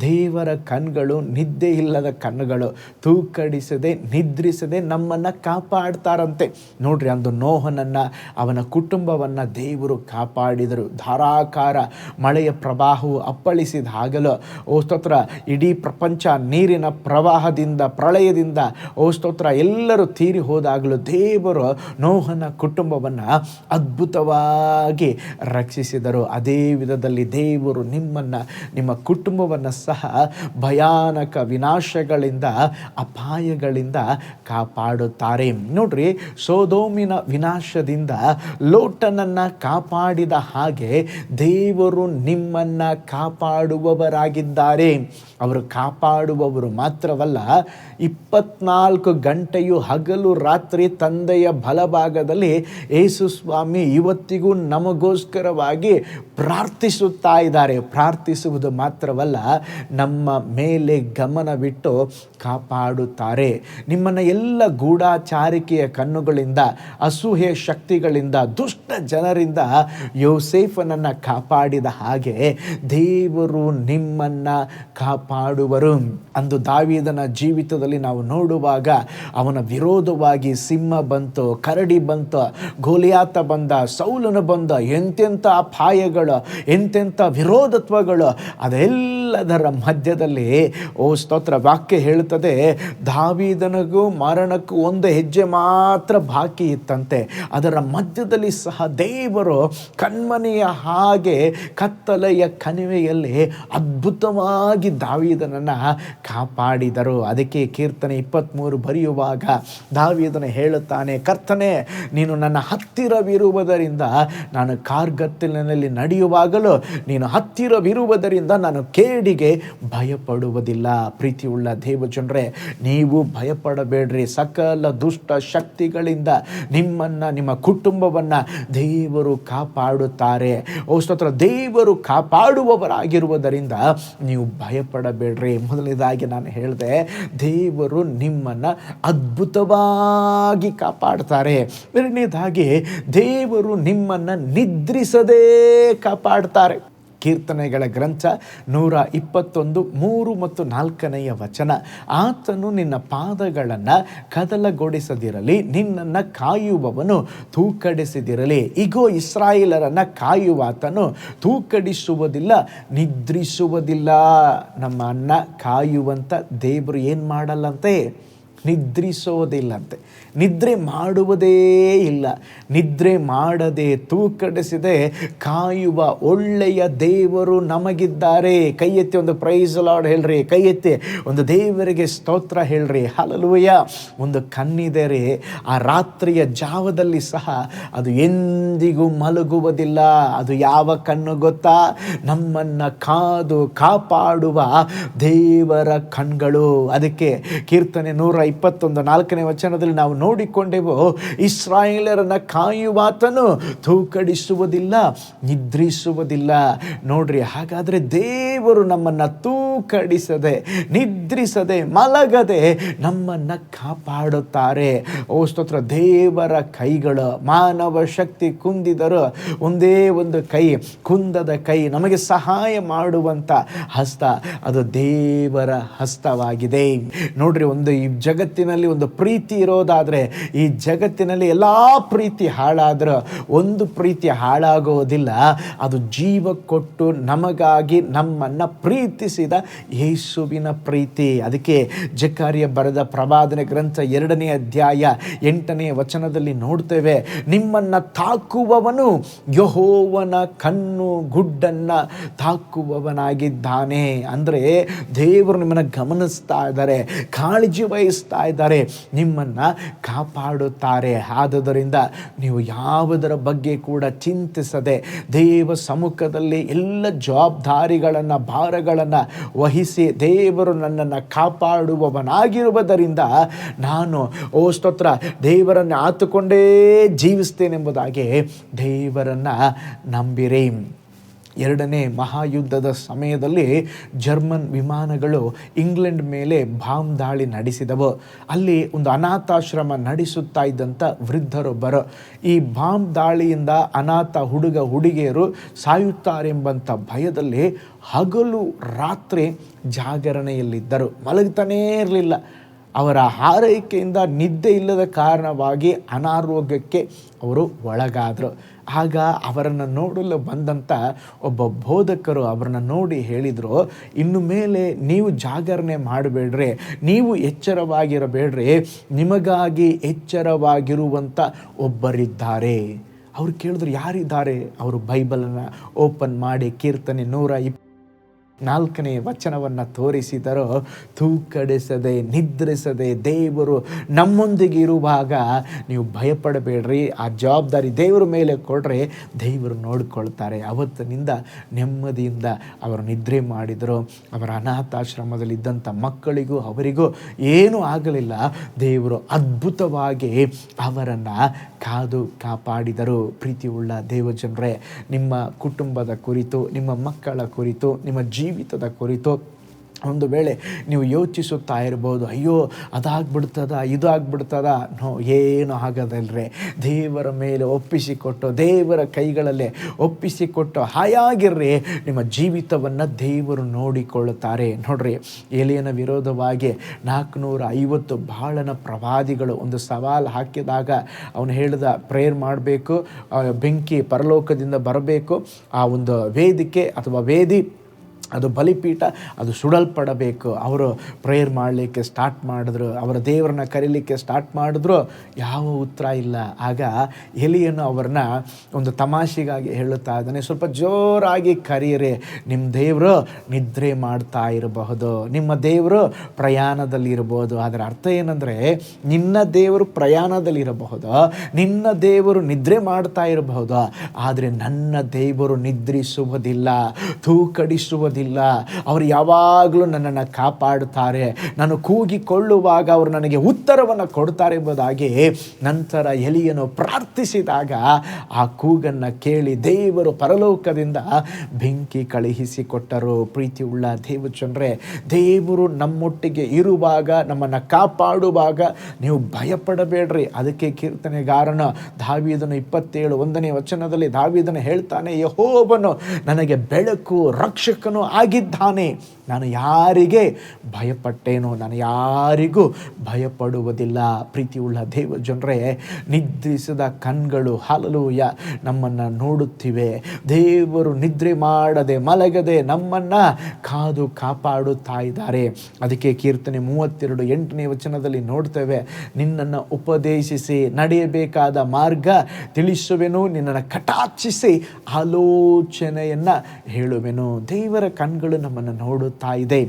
ದೇವರ ಕಣ್ಗಳು ನಿದ್ದೆ ಇಲ್ಲದ ಕಣ್ಣುಗಳು, ತೂಕಡಿಸದೆ ನಿದ್ರಿಸದೆ ನಮ್ಮನ್ನು ಕಾಪಾಡ್ತಾರಂತೆ. ನೋಡ್ರಿ, ಅಂದು ನೋಹನನ್ನು ಅವನ ಕುಟುಂಬವನ್ನು ದೇವರು ಕಾಪಾಡಿದರು. ಧಾರಾಕಾರ ಮಳೆಯ ಪ್ರವಾಹವು ಅಪ್ಪಳಿಸಿದಾಗಲೂ ಸ್ತೋತ್ರ ಇಡೀ ಪ್ರಪಂಚ ನೀರಿನ ಪ್ರವಾಹದಿಂದ, ಪ್ರಳಯದಿಂದ ಸ್ತೋತ್ರ ಎಲ್ಲರೂ ತೀರಿ ಹೋದಾಗಲೂ ದೇವರು ನೋಹನ ಕುಟುಂಬವನ್ನು ಅದ್ಭುತವಾಗಿ ರಕ್ಷಿಸಿದರು. ಅದೇ ವಿಧದಲ್ಲಿ ದೇವರು ನಿಮ್ಮನ್ನು, ನಿಮ್ಮ ಕುಟುಂಬವನ್ನು ಸಹ ಭಯಾನಕ ವಿನಾಶಗಳಿಂದ, ಅಪಾಯಗಳಿಂದ ಕಾಪಾಡುತ್ತಾರೆ. ನೋಡ್ರಿ, ಸೊದೋಮಿನ ವಿನಾಶದಿಂದ ಲೋಟನನ್ನು ಕಾಪಾಡಿದ ಹಾಗೆ ದೇವರು ನಿಮ್ಮನ್ನು ಕಾಪಾಡುವವರಾಗಿದ್ದಾರೆ. ಅವರು ಕಾಪಾಡುವವರು ಮಾತ್ರವಲ್ಲ, 24 ಗಂಟೆಯು ಹಗಲು ರಾತ್ರಿ ತಂದೆಯ ಬಲಭಾಗದಲ್ಲಿ ಯೇಸು ಸ್ವಾಮಿ ಇವತ್ತಿಗೂ ನಮಗೋಸ್ಕರವಾಗಿ ಪ್ರಾರ್ಥಿಸುತ್ತಾ ಇದ್ದಾರೆ. ಪ್ರಾರ್ಥಿಸುವುದು ಮಾತ್ರವಲ್ಲ, ನಮ್ಮ ಮೇಲೆ ಗಮನವಿಟ್ಟು ಕಾಪಾಡುತ್ತಾರೆ. ನಿಮ್ಮನ್ನು ಎಲ್ಲ ಗೂಢಾಚಾರಿಕೆಯ ಕಣ್ಣುಗಳಿಂದ, ಅಸೂಹೆ ಶಕ್ತಿಗಳಿಂದ, ದುಷ್ಟ ಜನರಿಂದ ಯೋಸೇಫನನ್ನು ಕಾಪಾಡಿದ ಹಾಗೆ ದೇವರು ನಿಮ್ಮನ್ನು ಕಾಪಾಡುವರು. ಅಂದು ದಾವೀದನ ಜೀವಿತದಲ್ಲಿ ನಾವು ನೋಡುವಾಗ ಅವನ ವಿರೋಧವಾಗಿ ಸಿಂಹ ಬಂತು, ಕರಡಿ ಬಂತು, ಗೋಲಿಯಾತ ಬಂದ, ಸೌಲನು ಬಂದ, ಎಂತೆಂಥ ಅಪಾಯಗಳು, ಎಂತೆಂಥ ವಿರೋಧತ್ವಗಳು, ಅದೆಲ್ಲದರ ಮಧ್ಯದಲ್ಲಿ ಸ್ತೋತ್ರ ವಾಕ್ಯ ಹೇಳುತ್ತದೆ, ದಾವೀದನಿಗೂ ಮರಣಕ್ಕೂ ಒಂದು ಹೆಜ್ಜೆ ಮಾತ್ರ ಬಾಕಿ ಇತ್ತಂತೆ. ಅದರ ಮಧ್ಯದಲ್ಲಿ ಸಹ ದೇವರು ಕಣ್ಮನೆಯ ಹಾಗೆ ಕತ್ತಲೆಯ ಕಣಿವೆಯಲ್ಲಿ ಅದ್ಭುತವಾಗಿ ದಾವೀದನನ್ನು ಕಾಪಾಡಿದರು. ಅದಕ್ಕೆ ಕೀರ್ತನೆ 23 ಬರೆಯುವಾಗ ದಾವೀದನು ಹೇಳುತ್ತಾನೆ, ಕರ್ತನೇ, ನೀನು ನನ್ನ ಹತ್ತಿರವಿರುವುದರಿಂದ ನಾನು ಕಾರ್ಗತ್ತಲಿನಲ್ಲಿ ನಡೆಯುವಾಗಲೂ ನೀನು ಹತ್ತಿರವಿರುವುದರಿಂದ ನಾನು ಕೇಡಿಗೆ ಭಯಪಡುವುದಿಲ್ಲ. ಪ್ರೀತಿಯುಳ್ಳ ದೇವಜನರೇ, ನೀವು ಭಯಪಡಬೇಡ್ರಿ. ಸಕಲ ದುಷ್ಟ ಶಕ್ತಿಗಳಿಂದ ನಿಮ್ಮನ್ನು, ನಿಮ್ಮ ಕುಟುಂಬವನ್ನು ದೇವರು ಕಾಪಾಡುತ್ತಾರೆ. ಸ್ತೋತ್ರ, ದೇವರು ಕಾಪಾಡುವವರಾಗಿರುವುದರಿಂದ ನೀವು ಭಯಪಡಬೇಡ್ರಿ. ಮೊದಲನೇದಾಗಿ ನಾನು ಹೇಳಿದೆ, ದೇವರು ನಿಮ್ಮನ್ನು ಅದ್ಭುತವಾಗಿ ಕಾಪಾಡ್ತಾರೆ. ಎರಡನೇದಾಗಿ, ದೇವರು ನಿಮ್ಮನ್ನು ನಿದ್ರಿಸದೇ ಕಾಪಾಡ್ತಾರೆ. ಕೀರ್ತನೆಗಳ ಗ್ರಂಥ 121 3 ಮತ್ತು 4ನೇ ವಚನ, ಆತನು ನಿನ್ನ ಪಾದಗಳನ್ನು ಕದಲಗೊಳಿಸದಿರಲಿ, ನಿನ್ನನ್ನು ಕಾಯುವವನು ತೂಕಡಿಸದಿರಲಿ. ಇಗೋ, ಇಸ್ರಾಯೇಲರನ್ನು ಕಾಯುವಾತನು ತೂಕಡಿಸುವುದಿಲ್ಲ, ನಿದ್ರಿಸುವುದಿಲ್ಲ. ನಮ್ಮನ್ನು ಕಾಯುವಂಥ ದೇವರು ಏನು ಮಾಡಲ್ಲಂತೆ? ನಿದ್ರಿಸೋದಿಲ್ಲಂತೆ, ನಿದ್ರೆ ಮಾಡುವುದೇ ಇಲ್ಲ. ನಿದ್ರೆ ಮಾಡದೆ ತೂಕಡಿಸದೆ ಕಾಯುವ ಒಳ್ಳೆಯ ದೇವರು ನಮಗಿದ್ದಾರೆ. ಕೈ ಎತ್ತಿ ಒಂದು ಪ್ರೈಸ್ ಲಾರ್ಡ್ ಹೇಳ್ರಿ, ಕೈ ಎತ್ತಿ ಒಂದು ದೇವರಿಗೆ ಸ್ತೋತ್ರ ಹೇಳ್ರಿ, ಹಲ್ಲೆಲೂಯಾ. ಒಂದು ಕಣ್ಣಿದೆ ರೀ, ಆ ರಾತ್ರಿಯ ಜಾವದಲ್ಲಿ ಸಹ ಅದು ಎಂದಿಗೂ ಮಲಗುವುದಿಲ್ಲ. ಅದು ಯಾವ ಕಣ್ಣು ಗೊತ್ತಾ? ನಮ್ಮನ್ನು ಕಾದು ಕಾಪಾಡುವ ದೇವರ ಕಣ್ಗಳು. ಅದಕ್ಕೆ ಕೀರ್ತನೆ 121 4ನೇ ವಚನದಲ್ಲಿ ನಾವು ನೋಡಿಕೊಂಡೆವು, ಇಸ್ರಾಯೇಲರನ್ನು ಕಾಯುವಾತನು ತೂಕಡಿಸುವುದಿಲ್ಲ, ನಿದ್ರಿಸುವುದಿಲ್ಲ. ನೋಡ್ರಿ, ಹಾಗಾದರೆ ದೇವರು ನಮ್ಮನ್ನು ತೂಕಡಿಸದೆ, ನಿದ್ರಿಸದೆ, ಮಲಗದೆ ನಮ್ಮನ್ನು ಕಾಪಾಡುತ್ತಾರೆ. ಸ್ತೋತ್ರ, ದೇವರ ಕೈಗಳು. ಮಾನವ ಶಕ್ತಿ ಕುಂದಿದರು, ಒಂದೇ ಒಂದು ಕೈ, ಕುಂದದ ಕೈ, ನಮಗೆ ಸಹಾಯ ಮಾಡುವಂಥ ಹಸ್ತ, ಅದು ದೇವರ ಹಸ್ತವಾಗಿದೆ. ನೋಡ್ರಿ, ಒಂದು ಈ ಜಗತ್ತಿನಲ್ಲಿ ಒಂದು ಪ್ರೀತಿ ಇರೋದಾದರೆ, ಈ ಜಗತ್ತಿನಲ್ಲಿ ಎಲ್ಲ ಪ್ರೀತಿ ಹಾಳಾದರೂ ಒಂದು ಪ್ರೀತಿ ಹಾಳಾಗೋದಿಲ್ಲ, ಅದು ಜೀವ ಕೊಟ್ಟು ನಮಗಾಗಿ ನಮ್ಮನ್ನು ಪ್ರೀತಿಸಿದ ಯೇಸುವಿನ ಪ್ರೀತಿ. ಅದಕ್ಕೆ ಜಕರ್ಯ ಬರೆದ ಪ್ರವಾದನೆ ಗ್ರಂಥ 2ನೇ ಅಧ್ಯಾಯ 8ನೇ ವಚನದಲ್ಲಿ ನೋಡ್ತೇವೆ, ನಿಮ್ಮನ್ನು ತಾಕುವವನು ಯೆಹೋವನ ಕಣ್ಣು ಗುಡ್ಡನ್ನು ತಾಕುವವನಾಗಿದ್ದಾನೆ. ಅಂದರೆ ದೇವರು ನಿಮ್ಮನ್ನು ಗಮನಿಸ್ತಾ ಇದ್ದಾರೆ, ಕಾಳಜಿ ವಹಿಸ್ತಾ ನಡೆಸ್ತಾ ಇದ್ದಾರೆ, ನಿಮ್ಮನ್ನು ಕಾಪಾಡುತ್ತಾರೆ. ಆದುದರಿಂದ ನೀವು ಯಾವುದರ ಬಗ್ಗೆ ಕೂಡ ಚಿಂತಿಸದೆ ದೇವ ಸಮ್ಮುಖದಲ್ಲಿ ಎಲ್ಲ ಜವಾಬ್ದಾರಿಗಳನ್ನು, ಭಾರಗಳನ್ನು ವಹಿಸಿ, ದೇವರು ನನ್ನನ್ನು ಕಾಪಾಡುವವನಾಗಿರುವುದರಿಂದ ನಾನು ಸ್ತೋತ್ರ ದೇವರನ್ನು ಆತುಕೊಂಡೇ ಜೀವಿಸ್ತೇನೆಂಬುದಾಗಿ ದೇವರನ್ನು ನಂಬಿರಿ. ಎರಡನೇ ಮಹಾಯುದ್ಧದ ಸಮಯದಲ್ಲಿ ಜರ್ಮನ್ ವಿಮಾನಗಳು ಇಂಗ್ಲೆಂಡ್ ಮೇಲೆ ಬಾಂಬ್ ದಾಳಿ ನಡೆಸಿದವು. ಅಲ್ಲಿ ಒಂದು ಅನಾಥಾಶ್ರಮ ನಡೆಸುತ್ತಾ ಇದ್ದಂಥ ವೃದ್ಧರೊಬ್ಬರು ಈ ಬಾಂಬ್ ದಾಳಿಯಿಂದ ಅನಾಥ ಹುಡುಗ ಹುಡುಗಿಯರು ಸಾಯುತ್ತಾರೆಂಬಂಥ ಭಯದಲ್ಲಿ ಹಗಲು ರಾತ್ರಿ ಜಾಗರಣೆಯಲ್ಲಿದ್ದರು, ಮಲಗ್ತಾನೇ ಇರಲಿಲ್ಲ. ಅವರ ಆರೈಕೆಯಿಂದ ನಿದ್ದೆ ಇಲ್ಲದ ಕಾರಣವಾಗಿ ಅನಾರೋಗ್ಯಕ್ಕೆ ಅವರು ಒಳಗಾದರು. ಆಗ ಅವರನ್ನು ನೋಡಲು ಬಂದಂಥ ಒಬ್ಬ ಬೋಧಕರು ಅವರನ್ನು ನೋಡಿ ಹೇಳಿದರು, ಇನ್ನು ಮೇಲೆ ನೀವು ಜಾಗರಣೆ ಮಾಡಬೇಡ್ರಿ, ನೀವು ಎಚ್ಚರವಾಗಿರಬೇಡ್ರಿ, ನಿಮಗಾಗಿ ಎಚ್ಚರವಾಗಿರುವಂಥ ಒಬ್ಬರಿದ್ದಾರೆ. ಅವ್ರು ಕೇಳಿದ್ರು, ಯಾರಿದ್ದಾರೆ? ಅವರು ಬೈಬಲನ್ನು ಓಪನ್ ಮಾಡಿ ಕೀರ್ತನೆ 124ನೇ ವಚನವನ್ನು ತೋರಿಸಿದರು. ತೂಕಡಿಸದೆ ನಿದ್ರಿಸದೆ ದೇವರು ನಮ್ಮೊಂದಿಗೆ ಇರುವಾಗ ನೀವು ಭಯಪಡಬೇಡ್ರಿ, ಆ ಜವಾಬ್ದಾರಿ ದೇವರ ಮೇಲೆ ಕೊಡ್ರೆ ದೇವರು ನೋಡಿಕೊಳ್ತಾರೆ. ಅವತ್ತಿನಿಂದ ನೆಮ್ಮದಿಯಿಂದ ಅವರು ನಿದ್ರೆ ಮಾಡಿದರು. ಅವರ ಅನಾಥಾಶ್ರಮದಲ್ಲಿದ್ದಂಥ ಮಕ್ಕಳಿಗೂ ಅವರಿಗೂ ಏನೂ ಆಗಲಿಲ್ಲ. ದೇವರು ಅದ್ಭುತವಾಗಿ ಅವರನ್ನು ಕಾದು ಕಾಪಾಡಿದರು. ಪ್ರೀತಿಯುಳ್ಳ ದೇವಜನರೇ, ನಿಮ್ಮ ಕುಟುಂಬದ ಕುರಿತು, ನಿಮ್ಮ ಮಕ್ಕಳ ಕುರಿತು, ನಿಮ್ಮ ಜೀವಿತದ ಕುರಿತು ಒಂದು ವೇಳೆ ನೀವು ಯೋಚಿಸುತ್ತಾ ಇರ್ಬೋದು, ಅಯ್ಯೋ ಅದಾಗ್ಬಿಡ್ತದ, ಇದು ಆಗ್ಬಿಡ್ತದ. ಏನು ಆಗೋದಲ್ರಿ. ದೇವರ ಮೇಲೆ ಒಪ್ಪಿಸಿಕೊಟ್ಟು, ದೇವರ ಕೈಗಳಲ್ಲೇ ಒಪ್ಪಿಸಿಕೊಟ್ಟು ಹಾಯಾಗಿರ್ರಿ, ನಿಮ್ಮ ಜೀವಿತವನ್ನು ದೇವರು ನೋಡಿಕೊಳ್ಳುತ್ತಾರೆ. ನೋಡ್ರಿ, ಏಲಿಯನ ವಿರೋಧವಾಗಿ 450 ಬಾಳನ ಪ್ರವಾದಿಗಳು ಒಂದು ಸವಾಲು ಹಾಕಿದಾಗ ಅವನು ಹೇಳಿದ, ಪ್ರೇಯರ್ ಮಾಡಬೇಕು, ಬೆಂಕಿ ಪರಲೋಕದಿಂದ ಬರಬೇಕು, ಆ ಒಂದು ವೇದಿಕೆ ಅಥವಾ ವೇದಿ ಅದು ಬಲಿಪೀಠ ಅದು ಸುಡಲ್ಪಡಬೇಕು. ಅವರು ಪ್ರೇಯರ್ ಮಾಡಲಿಕ್ಕೆ ಸ್ಟಾರ್ಟ್ ಮಾಡಿದ್ರು, ಅವರ ದೇವರನ್ನ ಕರೀಲಿಕ್ಕೆ ಸ್ಟಾರ್ಟ್ ಮಾಡಿದ್ರು, ಯಾವ ಉತ್ತರ ಇಲ್ಲ. ಆಗ ಎಲಿಯನು ಅವ್ರನ್ನ ಒಂದು ತಮಾಷೆಗಾಗಿ ಹೇಳುತ್ತಾ ಇದ್ದಾನೆ, ಸ್ವಲ್ಪ ಜೋರಾಗಿ ಕರೀರಿ, ನಿಮ್ಮ ದೇವರು ನಿದ್ರೆ ಮಾಡ್ತಾ ಇರಬಹುದು, ನಿಮ್ಮ ದೇವರು ಪ್ರಯಾಣದಲ್ಲಿರಬಹುದು. ಅದರ ಅರ್ಥ ಏನಂದರೆ, ನಿನ್ನ ದೇವರು ಪ್ರಯಾಣದಲ್ಲಿರಬಹುದು, ನಿನ್ನ ದೇವರು ನಿದ್ರೆ ಮಾಡ್ತಾ ಇರಬಹುದು, ಆದರೆ ನನ್ನ ದೇವರು ನಿದ್ರಿಸುವುದಿಲ್ಲ, ತೂಕಡಿಸುವುದಿಲ್ಲ. ಅವರು ಯಾವಾಗಲೂ ನನ್ನನ್ನು ಕಾಪಾಡುತ್ತಾರೆ, ನಾನು ಕೂಗಿಕೊಳ್ಳುವಾಗ ಅವರು ನನಗೆ ಉತ್ತರವನ್ನು ಕೊಡ್ತಾರೆ ಎಂಬುದಾಗಿ ನಂತರ ಎಲಿಯನು ಪ್ರಾರ್ಥಿಸಿದಾಗ ಆ ಕೂಗನ್ನು ಕೇಳಿ ದೇವರು ಪರಲೋಕದಿಂದ ಬೆಂಕಿ ಕಳುಹಿಸಿಕೊಟ್ಟರು. ಪ್ರೀತಿಯುಳ್ಳ ದೇವಜನರೇ, ದೇವರು ನಮ್ಮೊಟ್ಟಿಗೆ ಇರುವಾಗ, ನಮ್ಮನ್ನು ಕಾಪಾಡುವಾಗ ನೀವು ಭಯಪಡಬೇಡ್ರಿ. ಅದಕ್ಕೆ ಕೀರ್ತನೆಗಾರನ ದಾವೀದನು 27 ವಚನದಲ್ಲಿ ದಾವೀದನು ಹೇಳ್ತಾನೆ, ಯೆಹೋವನು ನನಗೆ ಬೆಳಕು ರಕ್ಷಕನು ಆಗಿದ್ದಾನೆ, ನಾನು ಯಾರಿಗೆ ಭಯಪಟ್ಟೇನೋ, ನಾನು ಯಾರಿಗೂ ಭಯಪಡುವುದಿಲ್ಲ. ಪ್ರೀತಿಯುಳ್ಳ ದೇವಜನರೇ, ನಿದ್ರಿಸಿದ ಕಣ್ಗಳು ಹಲ್ಲೆಲೂಯಾ ನಮ್ಮನ್ನು ನೋಡುತ್ತಿವೆ. ದೇವರು ನಿದ್ರೆ ಮಾಡದೆ ಮಲಗದೆ ನಮ್ಮನ್ನು ಕಾದು ಕಾಪಾಡುತ್ತಾ ಇದ್ದಾರೆ. ಅದಕ್ಕೆ ಕೀರ್ತನೆ 32:8ನೇ ವಚನದಲ್ಲಿ ನೋಡ್ತೇವೆ, ನಿನ್ನನ್ನು ಉಪದೇಶಿಸಿ ನಡೆಯಬೇಕಾದ ಮಾರ್ಗ ತಿಳಿಸುವೆನು, ನಿನ್ನನ್ನು ಕಟಾಕ್ಷಿಸಿ ಆಲೋಚನೆಯನ್ನು ಹೇಳುವೆನು. ದೇವರ ಕಣ್ಗಳು ನಮ್ಮನ್ನು ನೋಡುತ್ತಾ ಇದೆ.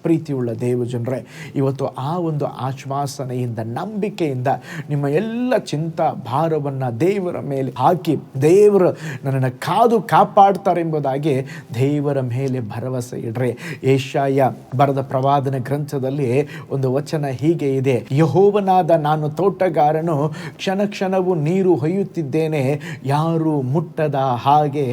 ಪ್ರೀತಿಯುಳ್ಳ ದೇವಜನರೇ, ಇವತ್ತು ಆ ಒಂದು ಆಶ್ವಾಸನೆಯಿಂದ, ನಂಬಿಕೆಯಿಂದ ನಿಮ್ಮ ಎಲ್ಲ ಚಿಂತಾ ಭಾರವನ್ನು ದೇವರ ಮೇಲೆ ಹಾಕಿ, ದೇವರು ನನ್ನನ್ನು ಕಾದು ಕಾಪಾಡ್ತಾರೆ ಎಂಬುದಾಗಿ ದೇವರ ಮೇಲೆ ಭರವಸೆ ಇಡ್ರಿ. ಯೆಶಾಯ ಬರೆದ ಪ್ರವಾದನ ಗ್ರಂಥದಲ್ಲಿ ಒಂದು ವಚನ ಹೀಗೆ ಇದೆ, ಯೆಹೋವನಾದ ನಾನು ತೋಟಗಾರನು, ಕ್ಷಣ ಕ್ಷಣವೂ ನೀರು ಹೊಯ್ಯುತ್ತಿದ್ದೇನೆ, ಯಾರು ಮುಟ್ಟದ ಹಾಗೆ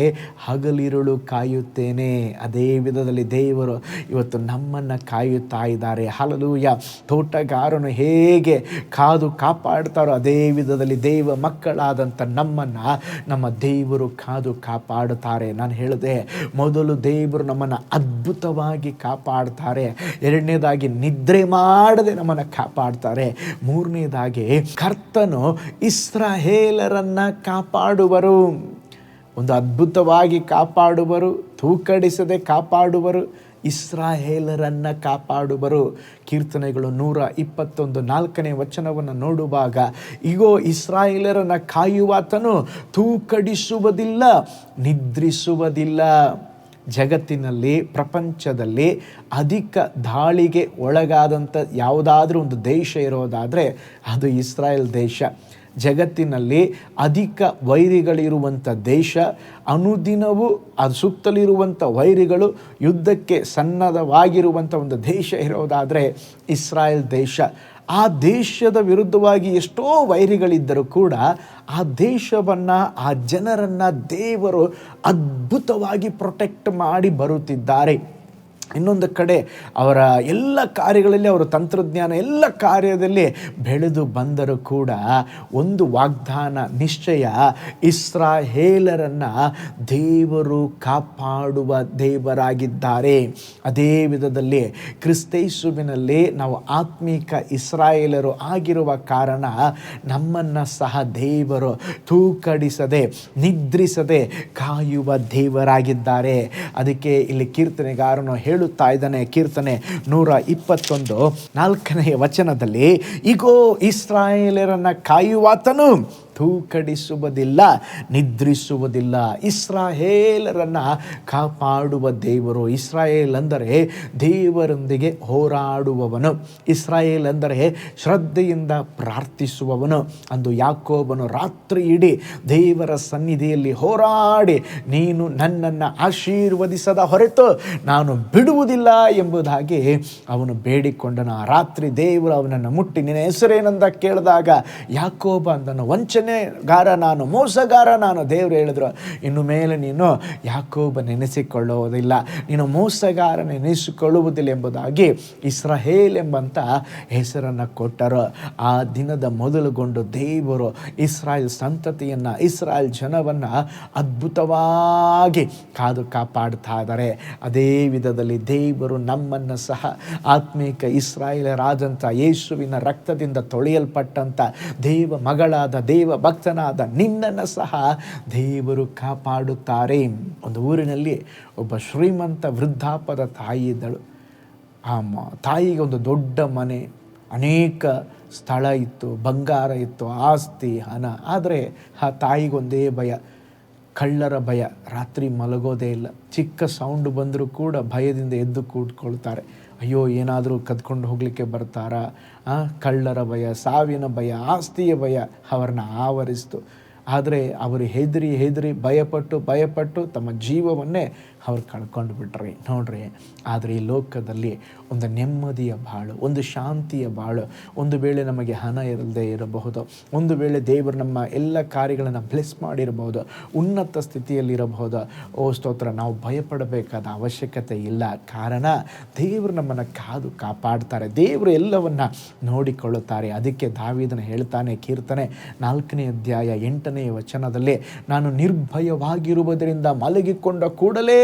ಹಗಲಿರುಳು ಕಾಯುತ್ತೇನೆ. ಅದೇ ವಿಧದಲ್ಲಿ ದೇವರು ಇವತ್ತು ನಮ್ಮನ್ನು ಕಾಯುತ್ತಾ ಇದ್ದಾರೆ. ಹಲ್ಲೆಲೂಯಾ. ತೋಟಗಾರನು ಹೇಗೆ ಕಾದು ಕಾಪಾಡ್ತಾರೋ ಅದೇ ವಿಧದಲ್ಲಿ ದೇವ ಮಕ್ಕಳಾದಂಥ ನಮ್ಮನ್ನು ನಮ್ಮ ದೇವರು ಕಾದು ಕಾಪಾಡುತ್ತಾರೆ. ನಾನು ಹೇಳಿದೆ, ಮೊದಲು ದೇವರು ನಮ್ಮನ್ನು ಅದ್ಭುತವಾಗಿ ಕಾಪಾಡ್ತಾರೆ, ಎರಡನೇದಾಗಿ ನಿದ್ರೆ ಮಾಡದೆ ನಮ್ಮನ್ನು ಕಾಪಾಡ್ತಾರೆ, ಮೂರನೇದಾಗಿ ಕರ್ತನು ಇಸ್ರಾಯೇಲರನ್ನು ಕಾಪಾಡುವರು. ಒಂದು ಅದ್ಭುತವಾಗಿ ಕಾಪಾಡುವರು, ತೂಕಡಿಸದೆ ಕಾಪಾಡುವರು, ಇಸ್ರಾಯೇಲರನ್ನು ಕಾಪಾಡುವರು. ಕೀರ್ತನೆಗಳು 121:4ನೇ ವಚನವನ್ನು ನೋಡುವಾಗ, ಇಗೋ ಇಸ್ರಾಯೇಲರನ್ನು ಕಾಯುವಾತನು ತೂಕಡಿಸುವುದಿಲ್ಲ, ನಿದ್ರಿಸುವುದಿಲ್ಲ. ಜಗತ್ತಿನಲ್ಲಿ, ಪ್ರಪಂಚದಲ್ಲಿ ಅಧಿಕ ದಾಳಿಗೆ ಒಳಗಾದಂಥ ಯಾವುದಾದ್ರೂ ಒಂದು ದೇಶ ಇರೋದಾದರೆ ಅದು ಇಸ್ರಾಯೇಲ್ ದೇಶ. ಜಗತ್ತಿನಲ್ಲಿ ಅಧಿಕ ವೈರಿಗಳಿರುವಂಥ ದೇಶ, ಅನುದಿನವೂ ಅದು ಸುತ್ತಲಿರುವಂಥ ವೈರಿಗಳು ಯುದ್ಧಕ್ಕೆ ಸನ್ನದ್ಧವಾಗಿರುವಂಥ ಒಂದು ದೇಶ ಇರೋದಾದರೆ ಇಸ್ರಾಯೇಲ್ ದೇಶ. ಆ ದೇಶದ ವಿರುದ್ಧವಾಗಿ ಎಷ್ಟೋ ವೈರಿಗಳಿದ್ದರೂ ಕೂಡ ಆ ದೇಶವನ್ನು, ಆ ಜನರನ್ನು ದೇವರು ಅದ್ಭುತವಾಗಿ ಪ್ರೊಟೆಕ್ಟ್ ಮಾಡಿ ಬರುತ್ತಿದ್ದಾರೆ. ಇನ್ನೊಂದು ಕಡೆ ಅವರ ಎಲ್ಲ ಕಾರ್ಯಗಳಲ್ಲಿ, ಅವರ ತಂತ್ರಜ್ಞಾನ ಎಲ್ಲ ಕಾರ್ಯದಲ್ಲಿ ಬೆಳೆದು ಬಂದರೂ ಕೂಡ ಒಂದು ವಾಗ್ದಾನ ನಿಶ್ಚಯ, ಇಸ್ರಾಯೇಲರನ್ನು ದೇವರು ಕಾಪಾಡುವ ದೇವರಾಗಿದ್ದಾರೆ. ಅದೇ ವಿಧದಲ್ಲಿ ಕ್ರಿಸ್ತೇಸುವಿನಲ್ಲಿ ನಾವು ಆತ್ಮೀಕ ಇಸ್ರಾಯೇಲರು ಆಗಿರುವ ಕಾರಣ ನಮ್ಮನ್ನು ಸಹ ದೇವರು ತೂಕಡಿಸದೆ, ನಿದ್ರಿಸದೆ ಕಾಯುವ ದೇವರಾಗಿದ್ದಾರೆ. ಅದಕ್ಕೆ ಇಲ್ಲಿ ಕೀರ್ತನೆಗಾರನು ಹೇಳುತ್ತಾ ಇದ್ದಾನೆ, ಕೀರ್ತನೆ 121 ವಚನದಲ್ಲಿ, ಇಗೋ ಇಸ್ರಾಯೇಲರನ್ನು ಕಾಯುವಾತನು ತೂಕಡಿಸುವುದಿಲ್ಲ, ನಿದ್ರಿಸುವುದಿಲ್ಲ. ಇಸ್ರಾಯೇಲರನ್ನು ಕಾಪಾಡುವ ದೇವರು. ಇಸ್ರಾಯೇಲ್ ಅಂದರೆ ದೇವರೊಂದಿಗೆ ಹೋರಾಡುವವನು. ಇಸ್ರಾಯೇಲ್ ಅಂದರೆ ಶ್ರದ್ಧೆಯಿಂದ ಪ್ರಾರ್ಥಿಸುವವನು. ಅಂದು ಯಾಕೋಬನು ರಾತ್ರಿ ಇಡೀ ದೇವರ ಸನ್ನಿಧಿಯಲ್ಲಿ ಹೋರಾಡಿ, ನೀನು ನನ್ನನ್ನು ಆಶೀರ್ವದಿಸದ ಹೊರತು ನಾನು ಬಿಡುವುದಿಲ್ಲ ಎಂಬುದಾಗಿ ಅವನು ಬೇಡಿಕೊಂಡನು. ಆ ರಾತ್ರಿ ದೇವರು ಅವನನ್ನು ಮುಟ್ಟಿ, ನಿನ್ನ ಹೆಸರೇನಂದ ಕೇಳಿದಾಗ ಯಾಕೋಬ ಅಂದನು, ವಂಚನೆಗಾರ ನಾನು, ಮೋಸಗಾರ ನಾನು. ದೇವರು ಹೇಳಿದ್ರು, ಇನ್ನು ಮೇಲೆ ನೀನು ಯಾಕೋಬ ನೆನೆಸಿಕೊಳ್ಳುವುದಿಲ್ಲ, ನೀನು ಮೋಸಗಾರ ನೆನೆಸಿಕೊಳ್ಳುವುದಿಲ್ಲ ಎಂಬುದಾಗಿ ಇಸ್ರಾಯೇಲ್ ಎಂಬಂತ ಹೆಸರನ್ನು ಕೊಟ್ಟರು. ಆ ದಿನದ ಮೊದಲುಗೊಂಡು ದೇವರು ಇಸ್ರಾಯೇಲ್ ಸಂತತಿಯನ್ನು, ಇಸ್ರಾಯೇಲ್ ಜನವನ್ನು ಅದ್ಭುತವಾಗಿ ಕಾದು ಕಾಪಾಡ್ತಾ ಇದ್ದಾರೆ. ಅದೇ ವಿಧದಲ್ಲಿ ದೇವರು ನಮ್ಮನ್ನು ಸಹ ಆತ್ಮೀಕ ಇಸ್ರಾಯೇಲರಾದಂಥ ಯೇಸುವಿನ ರಕ್ತದಿಂದ ತೊಳೆಯಲ್ಪಟ್ಟಂಥ ದೇವ ಮಗಳಾದ, ದೇವ ಭಕ್ತನಾದ ನಿನ್ನನ್ನು ಸಹ ದೇವರು ಕಾಪಾಡುತ್ತಾರೆ. ಒಂದು ಊರಿನಲ್ಲಿ ಒಬ್ಬ ಶ್ರೀಮಂತ ವೃದ್ಧಾಪದ ತಾಯಿ ಇದ್ದಳು. ಆ ತಾಯಿಗೆ ಒಂದು ದೊಡ್ಡ ಮನೆ, ಅನೇಕ ಸ್ಥಳ ಇತ್ತು, ಬಂಗಾರ ಇತ್ತು, ಆಸ್ತಿ, ಹಣ. ಆದರೆ ಆ ತಾಯಿಗೊಂದೇ ಭಯ, ಕಳ್ಳರ ಭಯ. ರಾತ್ರಿ ಮಲಗೋದೇ ಇಲ್ಲ. ಚಿಕ್ಕ ಸೌಂಡ್ ಬಂದರೂ ಕೂಡ ಭಯದಿಂದ ಎದ್ದು ಕೂತ್ಕೊಳ್ತಾರೆ. ಅಯ್ಯೋ, ಏನಾದರೂ ಕದ್ಕೊಂಡು ಹೋಗಲಿಕ್ಕೆ ಬರ್ತಾರಾ? ಕಳ್ಳರ ಭಯ, ಸಾವಿನ ಭಯ, ಆಸ್ತಿಯ ಭಯ ಅವರನ್ನು ಆವರಿಸ್ತು. ಆದರೆ ಅವರು ಹೆದರಿ ಭಯಪಟ್ಟು ತಮ್ಮ ಜೀವವನ್ನೇ ಅವ್ರು ಕಳ್ಕೊಂಡು ಬಿಟ್ರಿ. ನೋಡ್ರಿ, ಆದರೆ ಈ ಲೋಕದಲ್ಲಿ ಒಂದು ನೆಮ್ಮದಿಯ ಬಾಳು, ಒಂದು ಶಾಂತಿಯ ಬಾಳು. ಒಂದು ವೇಳೆ ನಮಗೆ ಹಣ ಇರದೇ ಇರಬಹುದು, ಒಂದು ವೇಳೆ ದೇವರು ನಮ್ಮ ಎಲ್ಲ ಕಾರ್ಯಗಳನ್ನು ಬ್ಲೆಸ್ ಮಾಡಿರಬಹುದು, ಉನ್ನತ ಸ್ಥಿತಿಯಲ್ಲಿರಬಹುದು. ಓ ಸ್ತೋತ್ರ, ನಾವು ಭಯಪಡಬೇಕಾದ ಅವಶ್ಯಕತೆ ಇಲ್ಲ. ಕಾರಣ ದೇವರು ನಮ್ಮನ್ನು ಕಾದು ಕಾಪಾಡ್ತಾರೆ, ದೇವರು ಎಲ್ಲವನ್ನು ನೋಡಿಕೊಳ್ಳುತ್ತಾರೆ. ಅದಕ್ಕೆ ದಾವೀದನು ಹೇಳ್ತಾನೆ, ಕೀರ್ತನೆ 4 ವಚನದಲ್ಲಿ, ನಾನು ನಿರ್ಭಯವಾಗಿರುವುದರಿಂದ ಮಲಗಿಕೊಂಡ ಕೂಡಲೇ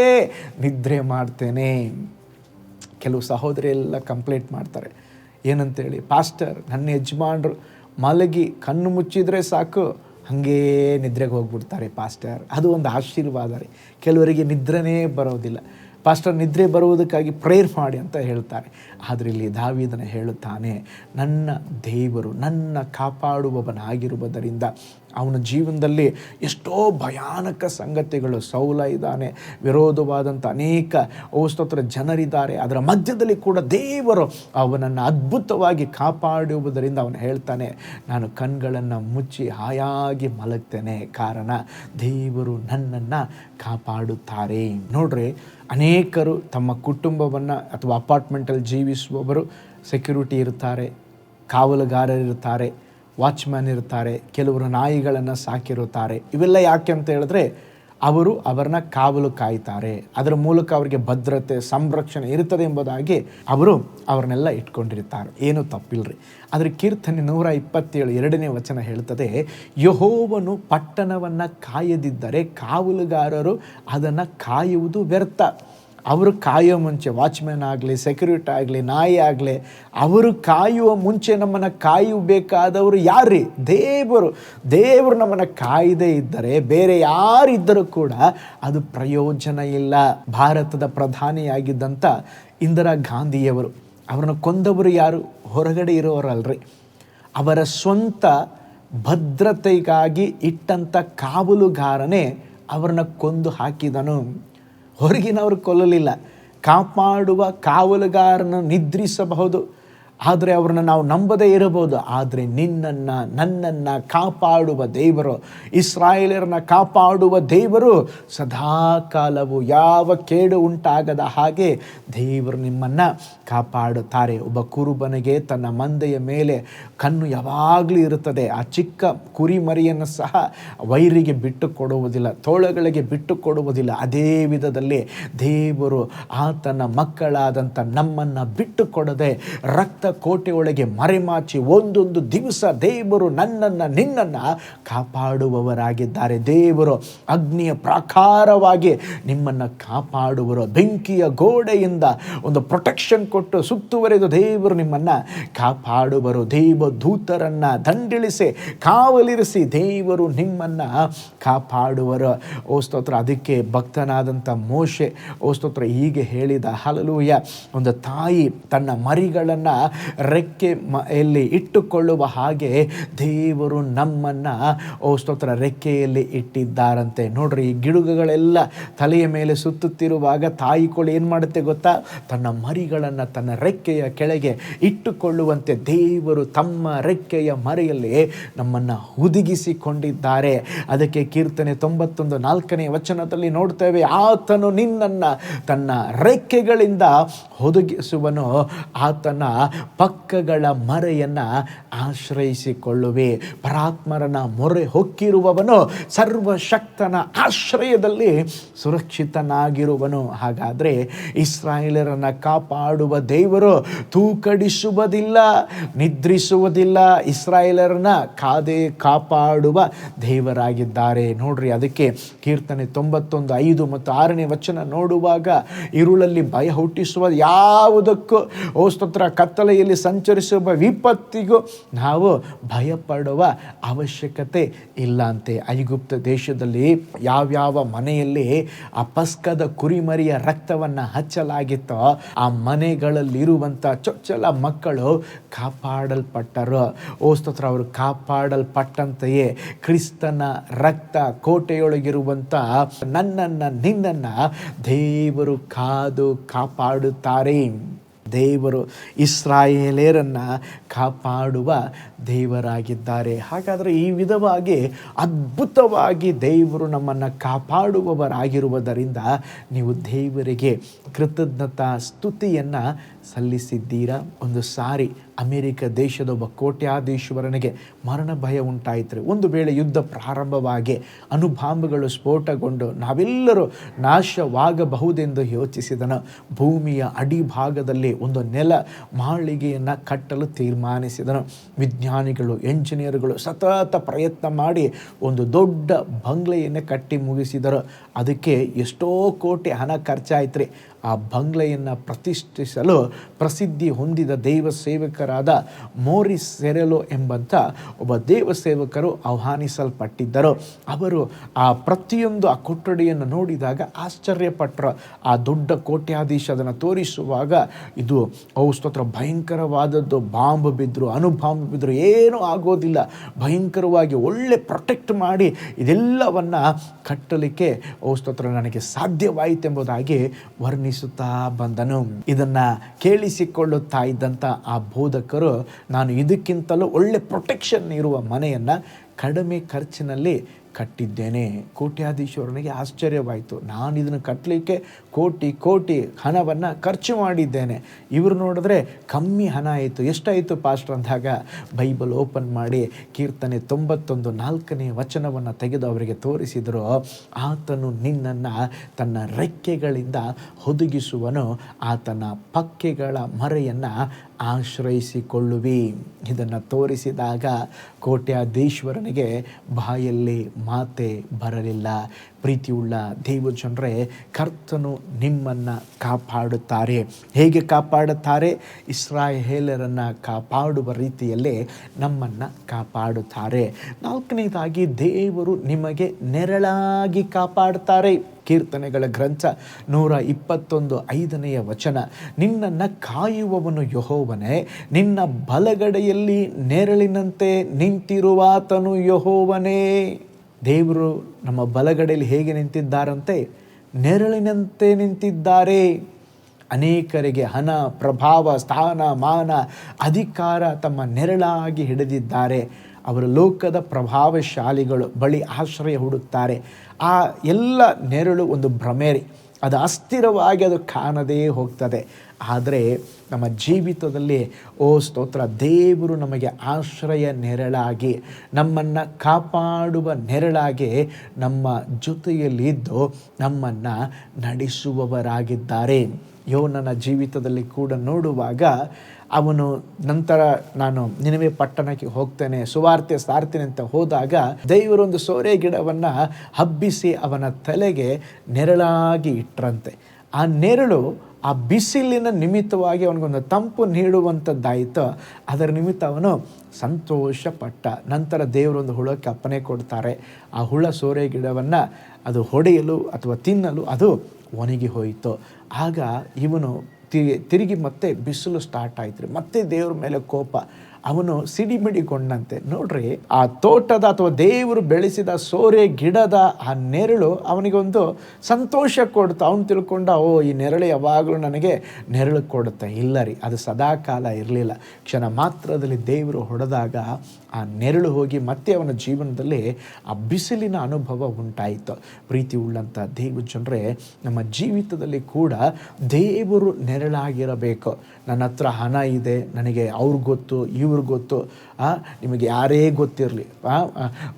ನಿದ್ರೆ ಮಾಡ್ತೇನೆ. ಕೆಲವು ಸಹೋದರಿ ಎಲ್ಲ ಕಂಪ್ಲೇಂಟ್ ಮಾಡ್ತಾರೆ, ಏನಂತೇಳಿ, ಪಾಸ್ಟರ್, ನನ್ನ ಯಜಮಾನ್ರು ಮಲಗಿ ಕಣ್ಣು ಮುಚ್ಚಿದರೆ ಸಾಕು ಹಾಗೇ ನಿದ್ರೆಗೆ ಹೋಗ್ಬಿಡ್ತಾರೆ ಪಾಸ್ಟರ್. ಅದು ಒಂದು ಆಶೀರ್ವಾದ ರೀ. ಕೆಲವರಿಗೆ ನಿದ್ರೆನೇ ಬರೋದಿಲ್ಲ. ಪಾಸ್ಟರ್, ನಿದ್ರೆ ಬರುವುದಕ್ಕಾಗಿ ಪ್ರೇಯರ್ ಮಾಡಿ ಅಂತ ಹೇಳ್ತಾರೆ. ಆದರೆ ಇಲ್ಲಿ ದಾವೀದನು ಹೇಳುತ್ತಾನೆ, ನನ್ನ ದೇವರು ನನ್ನ ಕಾಪಾಡುವವನಾಗಿರುವುದರಿಂದ ಅವನ ಜೀವನದಲ್ಲಿ ಎಷ್ಟೋ ಭಯಾನಕ ಸಂಗತಿಗಳು, ಸೌಲ ಇದ್ದಾನೆ, ವಿರೋಧವಾದಂಥ ಅನೇಕ ಸ್ತೋತ್ರ ಜನರಿದ್ದಾರೆ. ಅದರ ಮಧ್ಯದಲ್ಲಿ ಕೂಡ ದೇವರು ಅವನನ್ನು ಅದ್ಭುತವಾಗಿ ಕಾಪಾಡುವುದರಿಂದ ಅವನು ಹೇಳ್ತಾನೆ, ನಾನು ಕಣ್ಗಳನ್ನು ಮುಚ್ಚಿ ಹಾಯಾಗಿ ಮಲಗ್ತೇನೆ, ಕಾರಣ ದೇವರು ನನ್ನನ್ನು ಕಾಪಾಡುತ್ತಾರೆ. ನೋಡ್ರಿ, ಅನೇಕರು ತಮ್ಮ ಕುಟುಂಬವನ್ನು ಅಥವಾ ಅಪಾರ್ಟ್ಮೆಂಟಲ್ಲಿ ಜೀವಿಸುವವರು ಸೆಕ್ಯೂರಿಟಿ ಇರ್ತಾರೆ, ಕಾವಲುಗಾರರಿರ್ತಾರೆ, ವಾಚ್ಮ್ಯಾನ್ ಇರ್ತಾರೆ, ಕೆಲವರು ನಾಯಿಗಳನ್ನು ಸಾಕಿರುತ್ತಾರೆ. ಇವೆಲ್ಲ ಯಾಕೆ ಅಂತ ಹೇಳಿದ್ರೆ ಅವರು ಅವರನ್ನ ಕಾವಲು ಕಾಯ್ತಾರೆ, ಅದರ ಮೂಲಕ ಅವರಿಗೆ ಭದ್ರತೆ, ಸಂರಕ್ಷಣೆ ಇರುತ್ತದೆ ಎಂಬುದಾಗಿ ಅವರು ಅವ್ರನ್ನೆಲ್ಲ ಇಟ್ಕೊಂಡಿರ್ತಾರೆ. ಏನೂ ತಪ್ಪಿಲ್ರಿ. ಆದರೆ ಕೀರ್ತನೆ 127 ವಚನ ಹೇಳ್ತದೆ, ಯೆಹೋವನು ಪಟ್ಟಣವನ್ನು ಕಾಯದಿದ್ದರೆ ಕಾವಲುಗಾರರು ಅದನ್ನು ಕಾಯುವುದು ವ್ಯರ್ಥ. ಅವರು ಕಾಯುವ ಮುಂಚೆ, ವಾಚ್ಮ್ಯಾನ್ ಆಗಲಿ, ಸೆಕ್ಯೂರಿಟಿ ಆಗಲಿ, ನಾಯಿ ಆಗಲಿ, ಅವರು ಕಾಯುವ ಮುಂಚೆ ನಮ್ಮನ್ನು ಕಾಯಬೇಕಾದವರು ಯಾರ್ರೀ? ದೇವರು ನಮ್ಮನ್ನು ಕಾಯದೇ ಇದ್ದರೆ ಬೇರೆ ಯಾರಿದ್ದರೂ ಕೂಡ ಅದು ಪ್ರಯೋಜನ ಇಲ್ಲ. ಭಾರತದ ಪ್ರಧಾನಿಯಾಗಿದ್ದಂಥ ಇಂದಿರಾ ಗಾಂಧಿಯವರು, ಅವರನ್ನು ಕೊಂದವರು ಯಾರು? ಹೊರಗಡೆ ಇರೋರಲ್ರಿ. ಅವರ ಸ್ವಂತ ಭದ್ರತೆಗಾಗಿ ಇಟ್ಟಂಥ ಕಾವಲುಗಾರನೇ ಅವರನ್ನು ಕೊಂದು ಹಾಕಿದನು. ಹೊರಗಿನವರು ಕೊಲ್ಲಲಿಲ್ಲ. ಕಾಪಾಡುವ ಕಾವಲುಗಾರನು ನಿದ್ರಿಸಬಹುದು, ಆದರೆ ಅವ್ರನ್ನ ನಾವು ನಂಬದೇ ಇರಬಹುದು. ಆದರೆ ನಿನ್ನನ್ನು ನನ್ನನ್ನು ಕಾಪಾಡುವ ದೇವರು, ಇಸ್ರಾಯೇಲರನ್ನ ಕಾಪಾಡುವ ದೇವರು ಸದಾಕಾಲವು ಯಾವ ಕೇಡು ಉಂಟಾಗದ ಹಾಗೆ ದೇವರು ನಿಮ್ಮನ್ನು ಕಾಪಾಡುತ್ತಾರೆ. ಒಬ್ಬ ಕುರುಬನಿಗೆ ತನ್ನ ಮಂದೆಯ ಮೇಲೆ ಕಣ್ಣು ಯಾವಾಗಲೂ ಇರುತ್ತದೆ. ಆ ಚಿಕ್ಕ ಕುರಿಮರಿಯನ್ನು ಸಹ ವೈರಿಗೆ ಬಿಟ್ಟು ಕೊಡುವುದಿಲ್ಲ, ತೋಳಗಳಿಗೆ ಬಿಟ್ಟು ಕೊಡುವುದಿಲ್ಲ. ಅದೇ ವಿಧದಲ್ಲಿ ದೇವರು ಆತನ ಮಕ್ಕಳಾದಂಥ ನಮ್ಮನ್ನು ಬಿಟ್ಟು ಕೊಡದೆ ರಕ್ತ ಕೋಟೆಯೊಳಗೆ ಮರೆಮಾಚಿ ಒಂದೊಂದು ದಿವಸ ದೇವರು ನನ್ನನ್ನು ನಿನ್ನನ್ನು ಕಾಪಾಡುವವರಾಗಿದ್ದಾರೆ. ದೇವರು ಅಗ್ನಿಯ ಪ್ರಾಕಾರವಾಗಿ ನಿಮ್ಮನ್ನು ಕಾಪಾಡುವರು. ಬೆಂಕಿಯ ಗೋಡೆಯಿಂದ ಒಂದು ಪ್ರೊಟೆಕ್ಷನ್ ಕೊಟ್ಟು ಸುತ್ತುವರೆದು ದೇವರು ನಿಮ್ಮನ್ನು ಕಾಪಾಡುವರು. ದೇವದೂತರನ್ನು ದಂಡಿಳಿಸಿ ಕಾವಲಿರಿಸಿ ದೇವರು ನಿಮ್ಮನ್ನು ಕಾಪಾಡುವರು. ಓ ಸ್ತೋತ್ರ. ಅದಕ್ಕೆ ಭಕ್ತನಾದಂಥ ಮೋಶೆ ಓ ಸ್ತೋತ್ರ ಹೀಗೆ ಹೇಳಿದ, ಹಲ್ಲೆಲೂಯಾ, ಒಂದು ತಾಯಿ ತನ್ನ ಮರಿಗಳನ್ನು ರೆಕ್ಕೆಯಲ್ಲಿ ಇಟ್ಟುಕೊಳ್ಳುವ ಹಾಗೆ ದೇವರು ನಮ್ಮನ್ನು ಓ ಸ್ತೋತ್ರ ರೆಕ್ಕೆಯಲ್ಲಿ ಇಟ್ಟಿದ್ದಾರಂತೆ. ನೋಡ್ರಿ, ಈ ಗಿಡುಗಗಳೆಲ್ಲ ತಲೆಯ ಮೇಲೆ ಸುತ್ತುತ್ತಿರುವಾಗ ತಾಯಿ ಕೋಳಿ ಏನು ಮಾಡುತ್ತೆ ಗೊತ್ತಾ? ತನ್ನ ಮರಿಗಳನ್ನು ತನ್ನ ರೆಕ್ಕೆಯ ಕೆಳಗೆ ಇಟ್ಟುಕೊಳ್ಳುವಂತೆ ದೇವರು ತಮ್ಮ ರೆಕ್ಕೆಯ ಮರೆಯಲ್ಲಿ ನಮ್ಮನ್ನು ಹುದುಗಿಸಿಕೊಂಡಿದ್ದಾರೆ. ಅದಕ್ಕೆ ಕೀರ್ತನೆ 91:4 ವಚನದಲ್ಲಿ ನೋಡ್ತೇವೆ, ಆತನು ನಿನ್ನನ್ನು ತನ್ನ ರೆಕ್ಕೆಗಳಿಂದ ಹುದುಗಿಸುವನು, ಆತನ ಪಕ್ಕಗಳ ಮರೆಯನ್ನು ಆಶ್ರಯಿಸಿಕೊಳ್ಳುವೆ. ಪರಾತ್ಮರನ ಮೊರೆ ಹೊಕ್ಕಿರುವವನು ಸರ್ವಶಕ್ತನ ಆಶ್ರಯದಲ್ಲಿ ಸುರಕ್ಷಿತನಾಗಿರುವನು. ಹಾಗಾದರೆ ಇಸ್ರಾಯೇಲರನ್ನು ಕಾಪಾಡುವ ದೇವರು ತೂಕಡಿಸುವುದಿಲ್ಲ, ನಿದ್ರಿಸುವುದಿಲ್ಲ, ಇಸ್ರಾಯೇಲರನ್ನ ಕಾಪಾಡುವ ದೇವರಾಗಿದ್ದಾರೆ. ನೋಡ್ರಿ, ಅದಕ್ಕೆ ಕೀರ್ತನೆ 91:5 ಮತ್ತು 6 ವಚನ ನೋಡುವಾಗ, ಇರುಳಲ್ಲಿ ಭಯ ಹುಟ್ಟಿಸುವ ಯಾವುದಕ್ಕೂ ಓ ಸ್ತೋತ್ರ ಕತ್ತಲೆಯಲ್ಲಿ ಸಂಚರಿಸುವ ವಿಪತ್ತಿಗೂ ನಾವು ಭಯಪಡುವ ಅವಶ್ಯಕತೆ ಇಲ್ಲ ಅಂತೆ. ಐಗುಪ್ತ ದೇಶದಲ್ಲಿ ಯಾವ್ಯಾವ ಮನೆಯಲ್ಲಿ ಆ ಪಸ್ಕದ ಕುರಿಮರಿಯ ರಕ್ತವನ್ನು ಹಚ್ಚಲಾಗಿತ್ತೋ ಆ ಮನೆಗಳಲ್ಲಿರುವಂಥ ಚೊಚ್ಚಲ ಮಕ್ಕಳು ಕಾಪಾಡಲ್ಪಟ್ಟರು. ಓ ಸ್ತೋತ್ರ, ಅವರು ಕಾಪಾಡಲ್ಪಟ್ಟಂತೆಯೇ ಕ್ರಿಸ್ತನ ರಕ್ತ ಕೋಟೆಯೊಳಗಿರುವಂಥ ನನ್ನನ್ನು ನಿನ್ನನ್ನು ದೇವರು ಕಾದು ಕಾಪಾಡುತ್ತಾರೆ. ದೇವರು ಇಸ್ರಾಯೇಲರನ್ನು ಕಾಪಾಡುವ ದೇವರಾಗಿದ್ದಾರೆ. ಹಾಗಾದರೆ ಈ ವಿಧವಾಗಿ ಅದ್ಭುತವಾಗಿ ದೇವರು ನಮ್ಮನ್ನು ಕಾಪಾಡುವವರಾಗಿರುವುದರಿಂದ ನೀವು ದೇವರಿಗೆ ಕೃತಜ್ಞತಾ ಸ್ತುತಿಯನ್ನು ಸಲ್ಲಿಸಿದ್ದೀರಾ? ಒಂದು ಸಾರಿ ಅಮೆರಿಕ ದೇಶದ ಒಬ್ಬ ಕೋಟ್ಯಾಧೀಶ್ವರನಿಗೆ ಮರಣ ಭಯ ಉಂಟಾಯಿತು. ಒಂದು ವೇಳೆ ಯುದ್ಧ ಪ್ರಾರಂಭವಾಗಿ ಅಣುಬಾಂಬುಗಳು ಸ್ಫೋಟಗೊಂಡು ನಾವೆಲ್ಲರೂ ನಾಶವಾಗಬಹುದೆಂದು ಯೋಚಿಸಿದನು. ಭೂಮಿಯ ಅಡಿಭಾಗದಲ್ಲಿ ಒಂದು ನೆಲ ಮಾಳಿಗೆಯನ್ನು ಕಟ್ಟಲು ತೀರ್ಮಾನಿಸಿದನು. ವಿಜ್ಞಾನಿಗಳು, ಎಂಜಿನಿಯರ್ಗಳು ಸತತ ಪ್ರಯತ್ನ ಮಾಡಿ ಒಂದು ದೊಡ್ಡ ಬಂಗ್ಲೆಯನ್ನು ಕಟ್ಟಿ ಮುಗಿಸಿದರು. ಅದಕ್ಕೆ ಎಷ್ಟೋ ಕೋಟಿ ಹಣ ಖರ್ಚಾಯ್ತು ರೀ. ಆ ಬಂಗ್ಲೆಯನ್ನು ಪ್ರತಿಷ್ಠಿಸಲು ಪ್ರಸಿದ್ಧಿ ಹೊಂದಿದ ದೇವ ಸೇವಕರಾದ ಮೋರಿಸ್ ಸೆರೆಲೋ ಎಂಬಂಥ ಒಬ್ಬ ದೇವ ಸೇವಕರು ಆಹ್ವಾನಿಸಲ್ಪಟ್ಟಿದ್ದರು. ಅವರು ಆ ಪ್ರತಿಯೊಂದು ಆ ಕೊಠಡಿಯನ್ನು ನೋಡಿದಾಗ ಆಶ್ಚರ್ಯಪಟ್ಟರು. ಆ ದೊಡ್ಡ ಕೋಟ್ಯಾಧೀಶ ಅದನ್ನು ತೋರಿಸುವಾಗ ಇದು ಸ್ತೋತ್ರ ಭಯಂಕರವಾದದ್ದು, ಬಾಂಬ್ ಬಿದ್ದರು, ಅಣುಬಾಂಬ್ ಬಿದ್ದರು, ಏನೂ ಆಗೋದಿಲ್ಲ, ಭಯಂಕರವಾಗಿ ಒಳ್ಳೆ ಪ್ರೊಟೆಕ್ಟ್ ಮಾಡಿ ಇದೆಲ್ಲವನ್ನು ಕಟ್ಟಲಿಕ್ಕೆ ಸ್ತೋತ್ರ ನನಗೆ ಸಾಧ್ಯವಾಯಿತೆಂಬುದಾಗಿ ವರ್ಣಿಸುತ್ತಾ ಬಂದನು. ಇದನ್ನು ಕೇಳಿಸಿಕೊಳ್ಳುತ್ತಾ ಇದ್ದಂಥ ಆ ಬೋಧಕರು, ನಾನು ಇದಕ್ಕಿಂತಲೂ ಒಳ್ಳೆ ಪ್ರೊಟೆಕ್ಷನ್ ಇರುವ ಮನೆಯನ್ನು ಕಡಿಮೆ ಖರ್ಚಿನಲ್ಲಿ ಕಟ್ಟಿದ್ದೇನೆ. ಕೋಟ್ಯಾಧೀಶ್ವರನಿಗೆ ಆಶ್ಚರ್ಯವಾಯಿತು. ನಾನು ಇದನ್ನು ಕಟ್ಟಲಿಕ್ಕೆ ಕೋಟಿ ಕೋಟಿ ಹಣವನ್ನು ಖರ್ಚು ಮಾಡಿದ್ದೇನೆ, ಇವರು ನೋಡಿದ್ರೆ ಕಮ್ಮಿ ಹಣ ಆಯಿತು. ಎಷ್ಟಾಯಿತು ಪಾಸ್ಟರ್ ಅಂದಾಗ ಬೈಬಲ್ ಓಪನ್ ಮಾಡಿ ಕೀರ್ತನೆ 91:4 ವಚನವನ್ನು ತೆಗೆದು ಅವರಿಗೆ ತೋರಿಸಿದರು. ಆತನು ನಿನ್ನನ್ನು ತನ್ನ ರೆಕ್ಕೆಗಳಿಂದ ಹುದುಗಿಸುವನು, ಆತನ ಪಕ್ಕೆಗಳ ಮರೆಯನ್ನು ಆಶ್ರಯಿಸಿಕೊಳ್ಳುವಿ. ಇದನ್ನು ತೋರಿಸಿದಾಗ ಕೋಟ್ಯಾಧೀಶ್ವರನಿಗೆ ಬಾಯಲ್ಲಿ ಮಾತೆ ಬರಲಿಲ್ಲ. ಪ್ರೀತಿಯುಳ್ಳ ದೇವಜನರೇ, ಕರ್ತನು ನಿಮ್ಮನ್ನು ಕಾಪಾಡುತ್ತಾರೆ. ಹೇಗೆ ಕಾಪಾಡುತ್ತಾರೆ? ಇಸ್ರಾಯೇಲರನ್ನು ಕಾಪಾಡುವ ರೀತಿಯಲ್ಲೇ ನಮ್ಮನ್ನು ಕಾಪಾಡುತ್ತಾರೆ. 4ನೇದಾಗಿ, ದೇವರು ನಿಮಗೆ ನೆರಳಾಗಿ ಕಾಪಾಡುತ್ತಾರೆ. ಕೀರ್ತನೆಗಳ ಗ್ರಂಥ 121:5 ವಚನ, ನಿನ್ನನ್ನು ಕಾಯುವವನು ಯೆಹೋವನೇ, ನಿನ್ನ ಬಲಗಡೆಯಲ್ಲಿ ನೆರಳಿನಂತೆ ನಿಂತಿರುವಾತನು ಯೆಹೋವನೇ. ದೇವರು ನಮ್ಮ ಬಲಗಡೆಯಲ್ಲಿ ಹೇಗೆ ನಿಂತಿದ್ದಾರಂತೆ? ನೆರಳಿನಂತೆ ನಿಂತಿದ್ದಾರೆ. ಅನೇಕರಿಗೆ ಹಣ, ಪ್ರಭಾವ, ಸ್ಥಾನ, ಮಾನ, ಅಧಿಕಾರ ತಮ್ಮ ನೆರಳಾಗಿ ಹಿಡಿದಿದ್ದಾರೆ. ಅವರು ಲೋಕದ ಪ್ರಭಾವಶಾಲಿಗಳು ಬಳಿ ಆಶ್ರಯ ಹುಡುಕ್ತಾರೆ. ಆ ಎಲ್ಲ ನೆರಳು ಒಂದು ಭ್ರಮೆರಿ, ಅದು ಅಸ್ಥಿರವಾಗಿ ಅದು ಕಾಣದೇ ಹೋಗ್ತದೆ. ಆದರೆ ನಮ್ಮ ಜೀವಿತದಲ್ಲಿ ಸ್ತೋತ್ರ, ದೇವರು ನಮಗೆ ಆಶ್ರಯ ನೆರಳಾಗಿ, ನಮ್ಮನ್ನು ಕಾಪಾಡುವ ನೆರಳಾಗಿ ನಮ್ಮ ಜೊತೆಯಲ್ಲಿದ್ದು ನಮ್ಮನ್ನು ನಡೆಸುವವರಾಗಿದ್ದಾರೆ. ಯೋನನ ಜೀವಿತದಲ್ಲಿ ಕೂಡ ನೋಡುವಾಗ ಅವನು ನಂತರ ನಾನು ನಿನವೆ ಪಟ್ಟಣಕ್ಕೆ ಹೋಗ್ತೇನೆ, ಸುವಾರ್ತೆ ಸಾರ್ತೀನಿ ಅಂತ ಹೋದಾಗ ದೇವರೊಂದು ಸೋರೆ ಗಿಡವನ್ನು ಹಬ್ಬಿಸಿ ಅವನ ತಲೆಗೆ ನೆರಳಾಗಿ ಇಟ್ಟರಂತೆ. ಆ ನೆರಳು ಆ ಬಿಸಿಲಿನ ನಿಮಿತ್ತವಾಗಿ ಅವನಿಗೊಂದು ತಂಪು ನೀಡುವಂಥದ್ದಾಯಿತು. ಅದರ ನಿಮಿತ್ತ ಅವನು ಸಂತೋಷಪಟ್ಟ. ನಂತರ ದೇವರೊಂದು ಹುಳಕ್ಕೆ ಅಪ್ಪಣೆ ಕೊಡ್ತಾರೆ. ಆ ಹುಳ ಸೋರೆ ಗಿಡವನ್ನು ಅದು ಹೊಡೆಯಲು ಅಥವಾ ತಿನ್ನಲು ಅದು ಒಣಗಿ ಹೋಯಿತು. ಆಗ ಇವನು ತಿರುಗಿ ಮತ್ತೆ ಬಿಸಿಲು ಸ್ಟಾರ್ಟ್ ಆಯ್ತು ರೀ. ಮತ್ತೆ ದೇವ್ರ ಮೇಲೆ ಕೋಪ. ಅವನು ಸಿಡಿಮಿಡಿಗೊಂಡಂತೆ. ನೋಡ್ರಿ, ಆ ತೋಟದ ಅಥವಾ ದೇವರು ಬೆಳೆಸಿದ ಸೋರೆ ಗಿಡದ ಆ ನೆರಳು ಅವನಿಗೊಂದು ಸಂತೋಷ ಕೊಡ್ತು. ಅವನು ತಿಳ್ಕೊಂಡ, ಈ ನೆರಳು ಯಾವಾಗಲೂ ನನಗೆ ನೆರಳು ಕೊಡುತ್ತೆ. ಇಲ್ಲ ರೀ, ಅದು ಸದಾಕಾಲ ಇರಲಿಲ್ಲ. ಕ್ಷಣ ಮಾತ್ರದಲ್ಲಿ ದೇವರು ಹೊಡೆದಾಗ ಆ ನೆರಳು ಹೋಗಿ ಮತ್ತೆ ಅವನ ಜೀವನದಲ್ಲಿ ಆ ಬಿಸಿಲಿನ ಅನುಭವ ಉಂಟಾಯಿತು. ಪ್ರೀತಿ ಉಳ್ಳಂಥ ದೇವ ಜನರೇ, ನಮ್ಮ ಜೀವಿತದಲ್ಲಿ ಕೂಡ ದೇವರು ನೆರಳಾಗಿರಬೇಕು. ನನ್ನ ಹತ್ರ ಹಣ ಇದೆ, ನನಗೆ ಅವ್ರಿಗೆ ಗೊತ್ತು, ಇವ್ರಿಗೆ ಗೊತ್ತು, ನಿಮಗೆ ಯಾರೇ ಗೊತ್ತಿರಲಿ,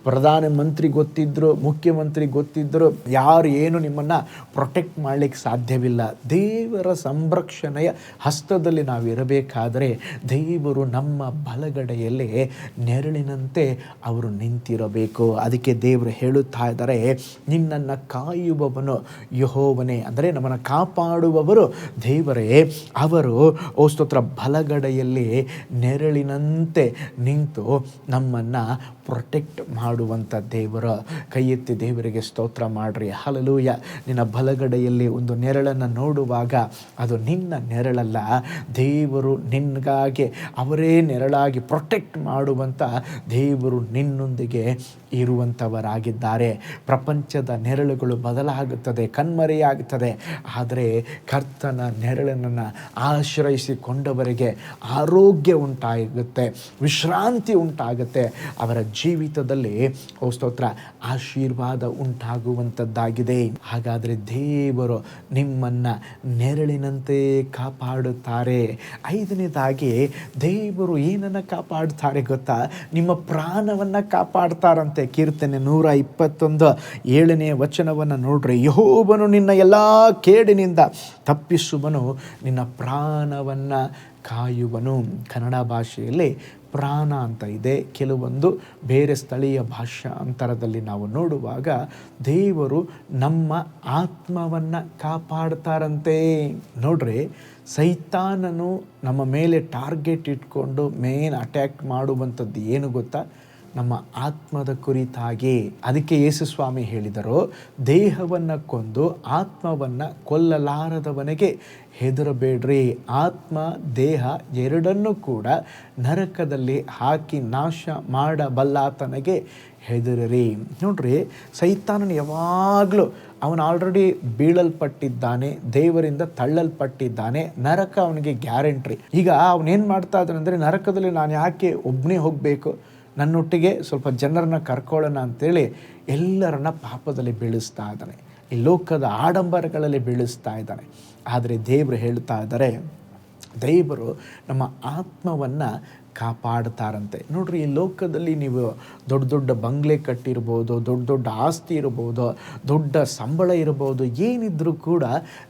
ಪ್ರಧಾನಮಂತ್ರಿ ಗೊತ್ತಿದ್ದರು, ಮುಖ್ಯಮಂತ್ರಿ ಗೊತ್ತಿದ್ದರು, ಯಾರು ಏನು ನಿಮ್ಮನ್ನು ಪ್ರೊಟೆಕ್ಟ್ ಮಾಡಲಿಕ್ಕೆ ಸಾಧ್ಯವಿಲ್ಲ. ದೇವರ ಸಂರಕ್ಷಣೆಯ ಹಸ್ತದಲ್ಲಿ ನಾವು ಇರಬೇಕಾದರೆ ದೇವರು ನಮ್ಮ ಬಲಗಡೆಯಲ್ಲಿ ನೆರಳಿನಂತೆ ಅವರು ನಿಂತಿರಬೇಕು. ಅದಕ್ಕೆ ದೇವರು ಹೇಳುತ್ತಾ ಇದ್ದಾರೆ, ನಿನ್ನನ್ನು ಕಾಯುವವನು ಯೆಹೋವನೇ, ಅಂದರೆ ನಮ್ಮನ್ನು ಕಾಪಾಡುವವರು ದೇವರೇ. ಅವರು ಸ್ತೋತ್ರ ಬಲಗಡೆಯಲ್ಲಿ ನೆರಳಿನಂತೆ ನಿಂತು ನಮ್ಮನ್ನು ಪ್ರೊಟೆಕ್ಟ್ ಮಾಡುವಂಥ ದೇವರು. ಕೈ ಎತ್ತಿ ದೇವರಿಗೆ ಸ್ತೋತ್ರ ಮಾಡ್ರಿ. ಹಲ್ಲೆಲೂಯಾ. ನಿನ್ನ ಬಲಗಡೆಯಲ್ಲಿ ಒಂದು ನೆರಳನ್ನು ನೋಡುವಾಗ ಅದು ನಿನ್ನ ನೆರಳಲ್ಲ, ದೇವರು ನಿನಗಾಗಿ ಅವರೇ ನೆರಳಾಗಿ ಪ್ರೊಟೆಕ್ಟ್ ಮಾಡುವಂಥ ದೇವರು ನಿನ್ನೊಂದಿಗೆ ಇರುವಂಥವರಾಗಿದ್ದಾರೆ. ಪ್ರಪಂಚದ ನೆರಳುಗಳು ಬದಲಾಗುತ್ತದೆ, ಕಣ್ಮರೆಯಾಗುತ್ತದೆ. ಆದರೆ ಕರ್ತನ ನೆರಳನ್ನು ಆಶ್ರಯಿಸಿಕೊಂಡವರಿಗೆ ಆರೋಗ್ಯ ಉಂಟಾಗುತ್ತೆ, ವಿಶ್ರಾಂತಿ ಉಂಟಾಗುತ್ತೆ. ಅವರ ಜೀವಿತದಲ್ಲಿ ಸ್ತೋತ್ರ ಆಶೀರ್ವಾದ ಉಂಟಾಗುವಂಥದ್ದಾಗಿದೆ. ಹಾಗಾದರೆ ದೇವರು ನಿಮ್ಮನ್ನು ನೆರಳಿನಂತೆ ಕಾಪಾಡುತ್ತಾರೆ. ಐದನೇದಾಗಿ ದೇವರು ಏನನ್ನು ಕಾಪಾಡುತ್ತಾರೆ ಗೊತ್ತಾ? ನಿಮ್ಮ ಪ್ರಾಣವನ್ನು ಕಾಪಾಡ್ತಾರಂತೆ. ಕೀರ್ತನೆ 121:7 ನೋಡ್ರಿ. ಯೆಹೋವನು ನಿನ್ನ ಎಲ್ಲ ಕೇಡಿನಿಂದ ತಪ್ಪಿಸುವನು, ನಿನ್ನ ಪ್ರಾಣವನ್ನು ಕಾಯುವನು. ಕನ್ನಡ ಭಾಷೆಯಲ್ಲಿ ಪ್ರಾಣ ಅಂತ ಇದೆ. ಕೆಲವೊಂದು ಬೇರೆ ಸ್ಥಳೀಯ ಭಾಷಾಂತರದಲ್ಲಿ ನಾವು ನೋಡುವಾಗ ದೇವರು ನಮ್ಮ ಆತ್ಮವನ್ನು ಕಾಪಾಡ್ತಾರಂತೆ. ನೋಡ್ರಿ, ಸೈತಾನನು ನಮ್ಮ ಮೇಲೆ ಟಾರ್ಗೆಟ್ ಇಟ್ಕೊಂಡು ಮೇನ್ ಅಟ್ಯಾಕ್ ಮಾಡುವಂಥದ್ದು ಏನು ಗೊತ್ತಾ? ನಮ್ಮ ಆತ್ಮದ ಕುರಿತಾಗಿ. ಅದಕ್ಕೆ ಯೇಸು ಸ್ವಾಮಿ ಹೇಳಿದರು, ದೇಹವನ್ನು ಕೊಂದು ಆತ್ಮವನ್ನು ಕೊಲ್ಲಲಾರದವನಿಗೆ ಹೆದರಬೇಡ್ರಿ. ಆತ್ಮ ದೇಹ ಎರಡನ್ನೂ ಕೂಡ ನರಕದಲ್ಲಿ ಹಾಕಿ ನಾಶ ಮಾಡಬಲ್ಲಾತನಿಗೆ ಹೆದರಿರಿ. ನೋಡ್ರಿ, ಸೈತಾನನು ಯಾವಾಗಲೂ ಅವನು ಆಲ್ರೆಡಿ ಬೀಳಲ್ಪಟ್ಟಿದ್ದಾನೆ, ದೇವರಿಂದ ತಳ್ಳಲ್ಪಟ್ಟಿದ್ದಾನೆ, ನರಕ ಅವನಿಗೆ ಗ್ಯಾರಂಟಿ. ಈಗ ಅವನೇನು ಮಾಡ್ತಾ ಇದ್ದಾನೆ ಅಂದರೆ, ನರಕದಲ್ಲಿ ನಾನು ಯಾಕೆ ಒಬ್ಬನೇ ಹೋಗಬೇಕು, ನನ್ನೊಟ್ಟಿಗೆ ಸ್ವಲ್ಪ ಜನರನ್ನ ಕರ್ಕೊಳ್ಳೋಣ ಅಂತೇಳಿ ಎಲ್ಲರನ್ನ ಪಾಪದಲ್ಲಿ ಬೀಳಿಸ್ತಾ ಇದ್ದಾನೆ, ಈ ಲೋಕದ ಆಡಂಬರಗಳಲ್ಲಿ ಬೀಳಿಸ್ತಾ ಇದ್ದಾನೆ. ಆದರೆ ದೇವರು ಹೇಳ್ತಾ ಇದ್ದಾರೆ, ದೇವರು ನಮ್ಮ ಆತ್ಮವನ್ನು ಕಾಪಾಡ್ತಾರಂತೆ. ನೋಡ್ರಿ, ಈ ಲೋಕದಲ್ಲಿ ನೀವು ದೊಡ್ಡ ದೊಡ್ಡ ಬಂಗ್ಲೆ ಕಟ್ಟಿರ್ಬೋದು, ದೊಡ್ಡ ದೊಡ್ಡ ಆಸ್ತಿ ಇರ್ಬೋದು, ದೊಡ್ಡ ಸಂಬಳ ಇರ್ಬೋದು, ಏನಿದ್ರೂ ಕೂಡ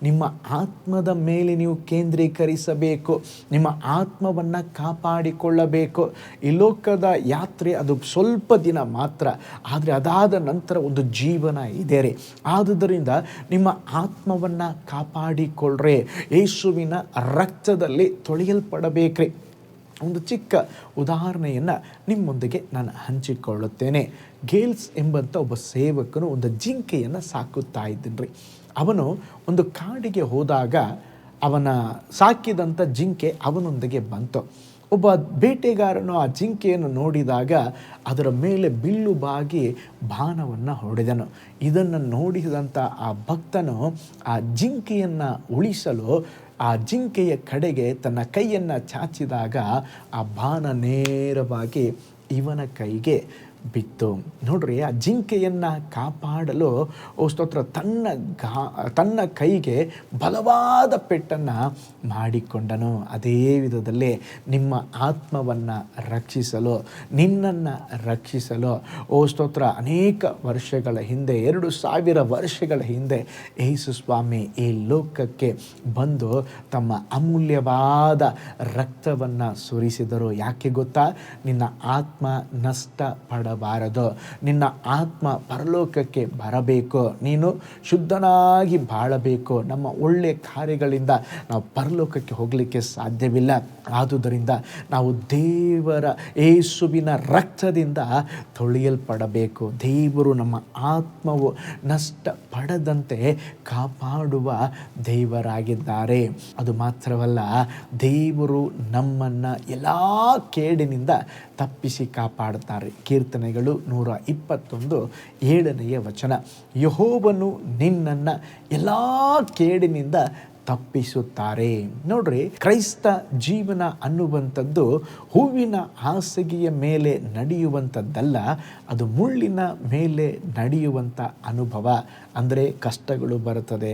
ನಿಮ್ಮ ಆತ್ಮದ ಮೇಲೆ ನೀವು ಕೇಂದ್ರೀಕರಿಸಬೇಕು, ನಿಮ್ಮ ಆತ್ಮವನ್ನು ಕಾಪಾಡಿಕೊಳ್ಳಬೇಕು. ಈ ಲೋಕದ ಯಾತ್ರೆ ಅದು ಸ್ವಲ್ಪ ದಿನ ಮಾತ್ರ, ಆದರೆ ಅದಾದ ನಂತರ ಒಂದು ಜೀವನ ಇದೆ ರೀ. ಆದುದರಿಂದ ನಿಮ್ಮ ಆತ್ಮವನ್ನು ಕಾಪಾಡಿಕೊಳ್ಳ್ರಿ, ಯೇಸುವಿನ ರಕ್ತದಲ್ಲಿ ತೊಳೆಯಲ್ಪಡಬೇಕ್ರಿ. ಒಂದು ಚಿಕ್ಕ ಉದಾಹರಣೆಯನ್ನು ನಿಮ್ಮೊಂದಿಗೆ ನಾನು ಹಂಚಿಕೊಳ್ಳುತ್ತೇನೆ. ಗೇಲ್ಸ್ ಎಂಬಂಥ ಒಬ್ಬ ಸೇವಕನು ಒಂದು ಜಿಂಕೆಯನ್ನು ಸಾಕುತ್ತಾ ಇದ್ದನು ರೀ. ಅವನು ಒಂದು ಕಾಡಿಗೆ ಹೋದಾಗ ಅವನ ಸಾಕಿದಂಥ ಜಿಂಕೆ ಅವನೊಂದಿಗೆ ಬಂತು. ಒಬ್ಬ ಬೇಟೆಗಾರನು ಆ ಜಿಂಕೆಯನ್ನು ನೋಡಿದಾಗ ಅದರ ಮೇಲೆ ಬಿಲ್ಲು ಬಾಗಿ ಬಾಣವನ್ನು ಹೊಡೆದನು. ಇದನ್ನು ನೋಡಿದಂಥ ಆ ಭಕ್ತನು ಆ ಜಿಂಕೆಯನ್ನು ಉಳಿಸಲು ಆ ಜಿಂಕೆಯ ಕಡೆಗೆ ತನ್ನ ಕೈಯನ್ನು ಚಾಚಿದಾಗ ಆ ಬಾಣ ನೇರವಾಗಿ ಇವನ ಕೈಗೆ ಬಿತ್ತು. ನೋಡ್ರಿ, ಆ ಜಿಂಕೆಯನ್ನು ಕಾಪಾಡಲು ಸ್ತೋತ್ರ ತನ್ನ ಕೈಗೆ ಬಲವಾದ ಪೆಟ್ಟನ್ನು ಮಾಡಿಕೊಂಡನು. ಅದೇ ವಿಧದಲ್ಲಿ ನಿಮ್ಮ ಆತ್ಮವನ್ನು ರಕ್ಷಿಸಲು, ನಿನ್ನನ್ನು ರಕ್ಷಿಸಲು ಸ್ತೋತ್ರ ಅನೇಕ ವರ್ಷಗಳ ಹಿಂದೆ, 2000 ವರ್ಷಗಳ ಹಿಂದೆ ಯೇಸು ಸ್ವಾಮಿ ಈ ಲೋಕಕ್ಕೆ ಬಂದು ತಮ್ಮ ಅಮೂಲ್ಯವಾದ ರಕ್ತವನ್ನು ಸುರಿಸಿದರು. ಯಾಕೆ ಗೊತ್ತಾ? ನಿನ್ನ ಆತ್ಮ ನಷ್ಟ ಪಡಬಾರದು, ನಿನ್ನ ಆತ್ಮ ಪರಲೋಕಕ್ಕೆ ಬರಬೇಕು, ನೀನು ಶುದ್ಧನಾಗಿ ಬಾಳಬೇಕು. ನಮ್ಮ ಒಳ್ಳೆಯ ಕಾರ್ಯಗಳಿಂದ ನಾವು ಪರಲೋಕಕ್ಕೆ ಹೋಗಲಿಕ್ಕೆ ಸಾಧ್ಯವಿಲ್ಲ. ಆದುದರಿಂದ ನಾವು ದೇವರ ಯೇಸುವಿನ ರಕ್ತದಿಂದ ತೊಳೆಯಲ್ಪಡಬೇಕು. ದೇವರು ನಮ್ಮ ಆತ್ಮವು ನಷ್ಟ ಪಡದಂತೆ ಕಾಪಾಡುವ ದೇವರಾಗಿದ್ದಾರೆ. ಅದು ಮಾತ್ರವಲ್ಲ, ದೇವರು ನಮ್ಮನ್ನು ಎಲ್ಲ ಕೇಡಿನಿಂದ ತಪ್ಪಿಸಿ ಕಾಪಾಡುತ್ತಾರೆ. ಕೀರ್ತನೆಗಳು 121 7ನೇ ವಚನ, ಯೆಹೋವನು ನಿನ್ನನ್ನು ಎಲ್ಲ ಕೇಡಿನಿಂದ ತಪ್ಪಿಸುತ್ತಾರೆ. ನೋಡ್ರಿ, ಕ್ರೈಸ್ತ ಜೀವನ ಅನ್ನುವಂಥದ್ದು ಹೂವಿನ ಹಾಸಿಗೆಯ ಮೇಲೆ ನಡೆಯುವಂಥದ್ದಲ್ಲ, ಅದು ಮುಳ್ಳಿನ ಮೇಲೆ ನಡೆಯುವಂಥ ಅನುಭವ. ಅಂದರೆ ಕಷ್ಟಗಳು ಬರುತ್ತದೆ,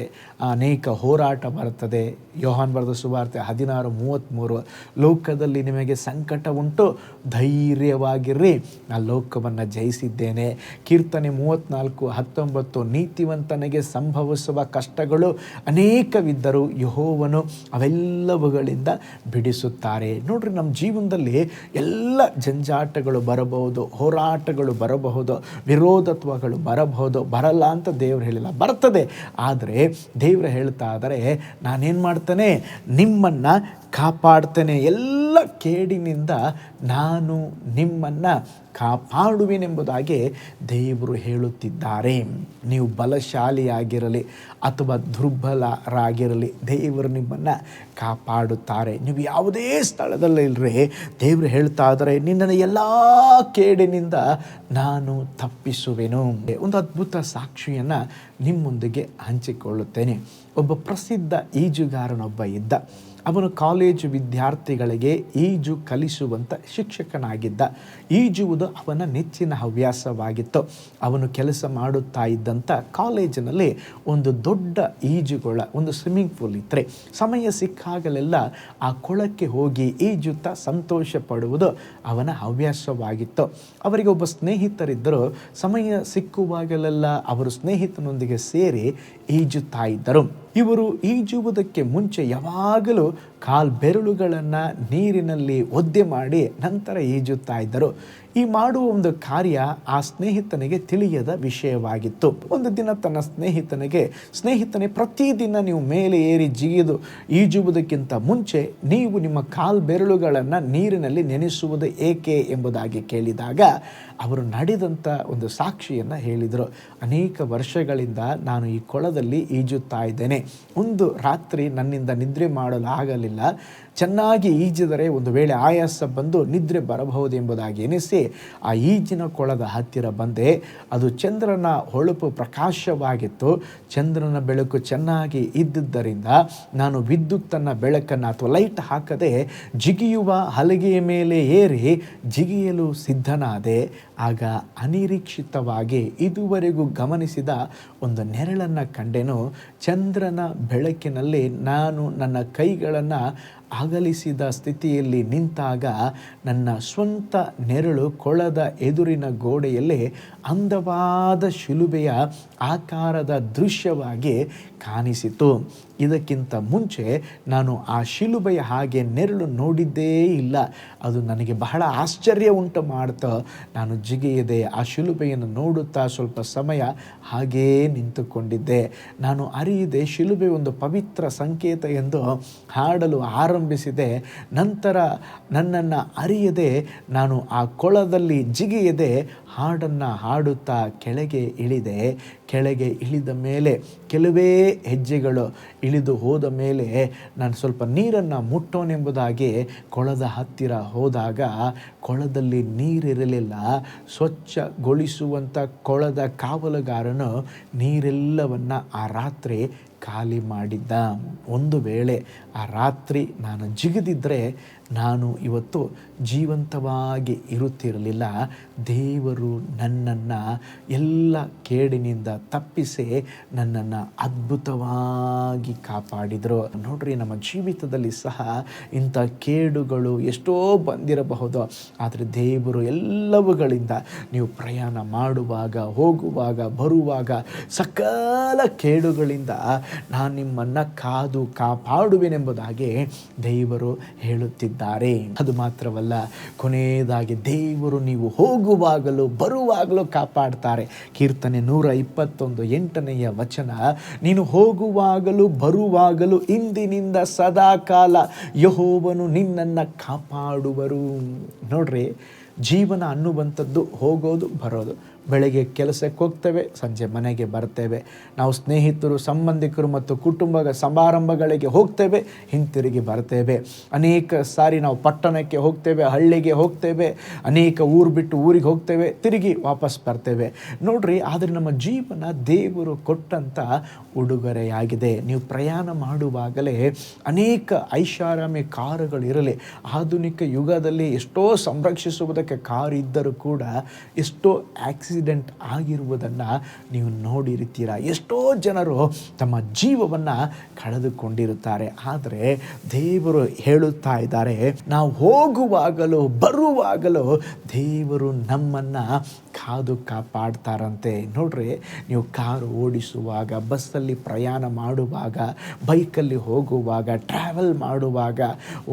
ಅನೇಕ ಹೋರಾಟ ಬರುತ್ತದೆ. ಯೋಹಾನ್ ಬರೆದ ಸುವಾರ್ತೆ 16:33, ಲೋಕದಲ್ಲಿ ನಿಮಗೆ ಸಂಕಟ ಉಂಟು, ಧೈರ್ಯವಾಗಿರ್ರಿ, ಆ ಲೋಕವನ್ನು ಜಯಿಸಿದ್ದೇನೆ. ಕೀರ್ತನೆ 34:19, ನೀತಿವಂತನಿಗೆ ಸಂಭವಿಸುವ ಕಷ್ಟಗಳು ಅನೇಕವಿದ್ದರೂ ಯೆಹೋವನು ಅವೆಲ್ಲವುಗಳಿಂದ ಬಿಡಿಸುತ್ತಾರೆ. ನೋಡ್ರಿ, ನಮ್ಮ ಜೀವನದಲ್ಲಿ ಎಲ್ಲ ಜಂಜಾಟಗಳು ಬರಬಹುದು, ಹೋರಾಟಗಳು ಬರಬಹುದು, ವಿರೋಧತ್ವಗಳು ಬರಬಹುದು. ಬರಲ್ಲ ಅಂತ ದೇವರು ಹೇಳಿಲ್ಲ, ಬರ್ತದೆ. ಆದರೆ ದೇವರು ಹೇಳ್ತಾ ಇದ್ದಾರೆ, ನಾನೇನು ಮಾಡ್ತೇನೆ, ನಿಮ್ಮನ್ನು ಕಾಪಾಡ್ತೇನೆ, ಎಲ್ಲ ಕೇಡಿನಿಂದ ನಾನು ನಿಮ್ಮನ್ನು ಕಾಪಾಡುವೆನೆಂಬುದಾಗಿ ದೇವರು ಹೇಳುತ್ತಿದ್ದಾರೆ. ನೀವು ಬಲಶಾಲಿಯಾಗಿರಲಿ ಅಥವಾ ದುರ್ಬಲರಾಗಿರಲಿ, ದೇವರು ನಿಮ್ಮನ್ನು ಕಾಪಾಡುತ್ತಾರೆ. ನೀವು ಯಾವುದೇ ಸ್ಥಳದಲ್ಲಿಲ್ಲರೆ ದೇವರು ಹೇಳ್ತಾ ಇದ್ದಾರೆ, ನಿನ್ನನ್ನು ಎಲ್ಲ ಕೇಡಿನಿಂದ ನಾನು ತಪ್ಪಿಸುವೆನು. ಒಂದು ಅದ್ಭುತ ಸಾಕ್ಷಿಯನ್ನು ನಿಮ್ಮೊಂದಿಗೆ ಹಂಚಿಕೊಳ್ಳುತ್ತೇನೆ. ಒಬ್ಬ ಪ್ರಸಿದ್ಧ ಈಜುಗಾರನೊಬ್ಬ ಇದ್ದ. ಅವನು ಕಾಲೇಜು ವಿದ್ಯಾರ್ಥಿಗಳಿಗೆ ಈಜು ಕಲಿಸುವಂಥ ಶಿಕ್ಷಕನಾಗಿದ್ದ. ಈಜುವುದು ಅವನ ನೆಚ್ಚಿನ ಹವ್ಯಾಸವಾಗಿತ್ತು. ಅವನು ಕೆಲಸ ಮಾಡುತ್ತಾ ಇದ್ದಂಥ ಕಾಲೇಜಿನಲ್ಲಿ ಒಂದು ದೊಡ್ಡ ಈಜುಗೊಳ, ಒಂದು ಸ್ವಿಮ್ಮಿಂಗ್ ಪೂಲ್ ಇದ್ದರೆ ಸಮಯ ಸಿಕ್ಕಾಗಲೆಲ್ಲ ಆ ಕೊಳಕ್ಕೆ ಹೋಗಿ ಈಜುತ್ತಾ ಸಂತೋಷ ಪಡುವುದು ಅವನ ಹವ್ಯಾಸವಾಗಿತ್ತು. ಅವರಿಗೆ ಒಬ್ಬ ಸ್ನೇಹಿತರಿದ್ದರು. ಸಮಯ ಸಿಕ್ಕುವಾಗಲೆಲ್ಲ ಅವರು ಸ್ನೇಹಿತನೊಂದಿಗೆ ಸೇರಿ ಈಜುತ್ತಾ ಇದ್ದರು. ಇವರು ಈಜುವುದಕ್ಕೆ ಮುಂಚೆ ಯಾವಾಗಲೂ ಕಾಲ್ಬೆರಳುಗಳನ್ನು ನೀರಿನಲ್ಲಿ ಒದ್ದೆ ಮಾಡಿ ನಂತರ ಈಜುತ್ತಾ ಇದ್ದರು. ಈ ಮಾಡುವ ಒಂದು ಕಾರ್ಯ ಆ ಸ್ನೇಹಿತನಿಗೆ ತಿಳಿಯದ ವಿಷಯವಾಗಿತ್ತು. ಒಂದು ದಿನ ತನ್ನ ಸ್ನೇಹಿತನೇ, ಪ್ರತಿದಿನ ನೀವು ಮೇಲೆ ಏರಿ ಜಿಗಿದು ಈಜುವುದಕ್ಕಿಂತ ಮುಂಚೆ ನೀವು ನಿಮ್ಮ ಕಾಲ್ಬೆರಳುಗಳನ್ನು ನೀರಿನಲ್ಲಿ ನೆನೆಸುವುದು ಏಕೆ ಎಂಬುದಾಗಿ ಕೇಳಿದಾಗ ಅವರು ನಡೆದಂಥ ಒಂದು ಸಾಕ್ಷಿಯನ್ನು ಹೇಳಿದರು. ಅನೇಕ ವರ್ಷಗಳಿಂದ ನಾನು ಈ ಕೊಳದಲ್ಲಿ ಈಜುತ್ತಾ ಇದ್ದೇನೆ. ಒಂದು ರಾತ್ರಿ ನನ್ನಿಂದ ನಿದ್ರೆ ಮಾಡಲು ಆಗಲಿಲ್ಲ. ಚೆನ್ನಾಗಿ ಈಜಿದರೆ ಒಂದು ವೇಳೆ ಆಯಾಸ ಬಂದು ನಿದ್ರೆ ಬರಬಹುದೆಂಬುದಾಗಿ ಎನಿಸಿ ಆ ಈಜಿನ ಕೊಳದ ಹತ್ತಿರ ಬಂದೆ. ಅದು ಚಂದ್ರನ ಹೊಳಪು ಪ್ರಕಾಶವಾಗಿತ್ತು. ಚಂದ್ರನ ಬೆಳಕು ಚೆನ್ನಾಗಿ ಇದ್ದುದರಿಂದ ನಾನು ವಿದ್ಯುತ್ತನ್ನು ಬೆಳಕನ್ನು ಅಥವಾ ಲೈಟ್ ಹಾಕದೆ ಜಿಗಿಯುವ ಹಲಗೆಯ ಮೇಲೆ ಏರಿ ಜಿಗಿಯಲು ಸಿದ್ಧನಾದೆ. ಆಗ ಅನಿರೀಕ್ಷಿತವಾಗಿ ಇದುವರೆಗೂ ಗಮನಿಸಿದ ಒಂದು ನೆರಳನ್ನು ಕಂಡೆನು. ಚಂದ್ರನ ಬೆಳಕಿನಲ್ಲಿ ನಾನು ನನ್ನ ಕೈಗಳನ್ನು ಅಗಲಿಸಿದ ಸ್ಥಿತಿಯಲ್ಲಿ ನಿಂತಾಗ ನನ್ನ ಸ್ವಂತ ನೆರಳು ಕೊಳದ ಎದುರಿನ ಗೋಡೆಯಲ್ಲಿ ಅಂದವಾದ ಶಿಲುಬೆಯ ಆಕಾರದ ದೃಶ್ಯವಾಗಿ ಕಾಣಿಸಿತು. ಇದಕ್ಕಿಂತ ಮುಂಚೆ ನಾನು ಆ ಶಿಲುಬೆಯ ಹಾಗೆ ನೆರಳು ನೋಡಿದ್ದೇ ಇಲ್ಲ. ಅದು ನನಗೆ ಬಹಳ ಆಶ್ಚರ್ಯ ಉಂಟು ಮಾಡ್ತಾ ನಾನು ಜಿಗಿಯದೆ ಆ ಶಿಲುಬೆಯನ್ನು ನೋಡುತ್ತಾ ಸ್ವಲ್ಪ ಸಮಯ ಹಾಗೇ ನಿಂತುಕೊಂಡಿದ್ದೆ. ನಾನು ಅರಿಯದೆ ಶಿಲುಬೆ ಒಂದು ಪವಿತ್ರ ಸಂಕೇತ ಎಂದು ಹಾಡಲು ಆರಂಭಿಸಿದೆ. ನಂತರ ನನ್ನನ್ನು ಅರಿಯದೆ ನಾನು ಆ ಕೊಳದಲ್ಲಿ ಜಿಗಿಯದೆ ಹಾಡನ್ನು ಹಾಡುತ್ತಾ ಕೆಳಗೆ ಇಳಿದೆ. ಕೆಳಗೆ ಇಳಿದ ಮೇಲೆ ಕೆಲವೇ ಹೆಜ್ಜೆಗಳು ಇಳಿದು ಹೋದ ಮೇಲೆ ನಾನು ಸ್ವಲ್ಪ ನೀರನ್ನು ಮುಟ್ಟೋನೆಂಬುದಾಗಿ ಕೊಳದ ಹತ್ತಿರ ಹೋದಾಗ ಕೊಳದಲ್ಲಿ ನೀರಿರಲಿಲ್ಲ. ಸ್ವಚ್ಛಗೊಳಿಸುವಂಥ ಕೊಳದ ಕಾವಲುಗಾರನು ನೀರೆಲ್ಲವನ್ನು ಆ ರಾತ್ರಿ ಖಾಲಿ ಮಾಡಿದ್ದ. ಒಂದು ವೇಳೆ ಆ ರಾತ್ರಿ ನಾನು ಜಿಗಿದಿದ್ದರೆ ನಾನು ಇವತ್ತು ಜೀವಂತವಾಗಿ ಇರುತ್ತಿರಲಿಲ್ಲ. ದೇವರು ನನ್ನನ್ನು ಎಲ್ಲ ಕೇಡಿನಿಂದ ತಪ್ಪಿಸಿ ನನ್ನನ್ನು ಅದ್ಭುತವಾಗಿ ಕಾಪಾಡಿದರು. ನೋಡ್ರಿ, ನಮ್ಮ ಜೀವಿತದಲ್ಲಿ ಸಹ ಇಂಥ ಕೇಡುಗಳು ಎಷ್ಟೋ ಬಂದಿರಬಹುದು. ಆದರೆ ದೇವರು ಎಲ್ಲವುಗಳಿಂದ ನೀವು ಪ್ರಯಾಣ ಮಾಡುವಾಗ, ಹೋಗುವಾಗ, ಬರುವಾಗ ಸಕಲ ಕೇಡುಗಳಿಂದ ನಾನು ನಿಮ್ಮನ್ನು ಕಾದು ಕಾಪಾಡುವೆನೆಂಬುದಾಗಿ ದೇವರು ಹೇಳುತ್ತಿದ್ದಾರೆ. ಅದು ಮಾತ್ರವಲ್ಲ, ಕೊನೆಯದಾಗಿ ದೇವರು ನೀವು ಹೋಗುವಾಗಲೂ ಬರುವಾಗಲೂ ಕಾಪಾಡ್ತಾರೆ. ಕೀರ್ತನೆ 121:8 ವಚನ, ನೀನು ಹೋಗುವಾಗಲೂ ಬರುವಾಗಲೂ ಇಂದಿನಿಂದ ಸದಾಕಾಲ ಯೆಹೋವನು ನಿನ್ನನ್ನು ಕಾಪಾಡುವರು. ನೋಡ್ರಿ, ಜೀವನ ಅನ್ನುವಂಥದ್ದು ಹೋಗೋದು ಬರೋದು. ಬೆಳಗ್ಗೆ ಕೆಲಸಕ್ಕೆ ಹೋಗ್ತೇವೆ, ಸಂಜೆ ಮನೆಗೆ ಬರ್ತೇವೆ. ನಾವು ಸ್ನೇಹಿತರು, ಸಂಬಂಧಿಕರು ಮತ್ತು ಕುಟುಂಬ ಸಮಾರಂಭಗಳಿಗೆ ಹೋಗ್ತೇವೆ, ಹಿಂತಿರುಗಿ ಬರ್ತೇವೆ. ಅನೇಕ ಸಾರಿ ನಾವು ಪಟ್ಟಣಕ್ಕೆ ಹೋಗ್ತೇವೆ, ಹಳ್ಳಿಗೆ ಹೋಗ್ತೇವೆ, ಅನೇಕ ಊರು ಬಿಟ್ಟು ಊರಿಗೆ ಹೋಗ್ತೇವೆ, ತಿರುಗಿ ವಾಪಸ್ ಬರ್ತೇವೆ. ನೋಡ್ರಿ, ಆದರೆ ನಮ್ಮ ಜೀವನ ದೇವರು ಕೊಟ್ಟಂಥ ಉಡುಗೊರೆಯಾಗಿದೆ. ನೀವು ಪ್ರಯಾಣ ಮಾಡುವಾಗಲೇ ಅನೇಕ ಐಷಾರಾಮಿ ಕಾರುಗಳಿರಲಿ. ಆಧುನಿಕ ಯುಗದಲ್ಲಿ ಎಷ್ಟೋ ಸಂರಕ್ಷಿಸುವುದಕ್ಕೆ ಕಾರು ಇದ್ದರೂ ಕೂಡ ಎಷ್ಟೋ ಆಕ್ಸಿಡೆಂಟ್ ಆಗಿರುವುದನ್ನು ನೀವು ನೋಡಿರ್ತೀರ. ಎಷ್ಟೋ ಜನರು ತಮ್ಮ ಜೀವವನ್ನು ಕಳೆದುಕೊಂಡಿರುತ್ತಾರೆ. ಆದರೆ ದೇವರು ಹೇಳುತ್ತಾ ಇದ್ದಾರೆ, ನಾವು ಹೋಗುವಾಗಲೂ ಬರುವಾಗಲೂ ದೇವರು ನಮ್ಮನ್ನು ಕಾದು ಕಾಪಾಡ್ತಾರಂತೆ. ನೋಡ್ರಿ, ನೀವು ಕಾರು ಓಡಿಸುವಾಗ, ಬಸ್ಸಲ್ಲಿ ಪ್ರಯಾಣ ಮಾಡುವಾಗ, ಬೈಕಲ್ಲಿ ಹೋಗುವಾಗ, ಟ್ರಾವೆಲ್ ಮಾಡುವಾಗ,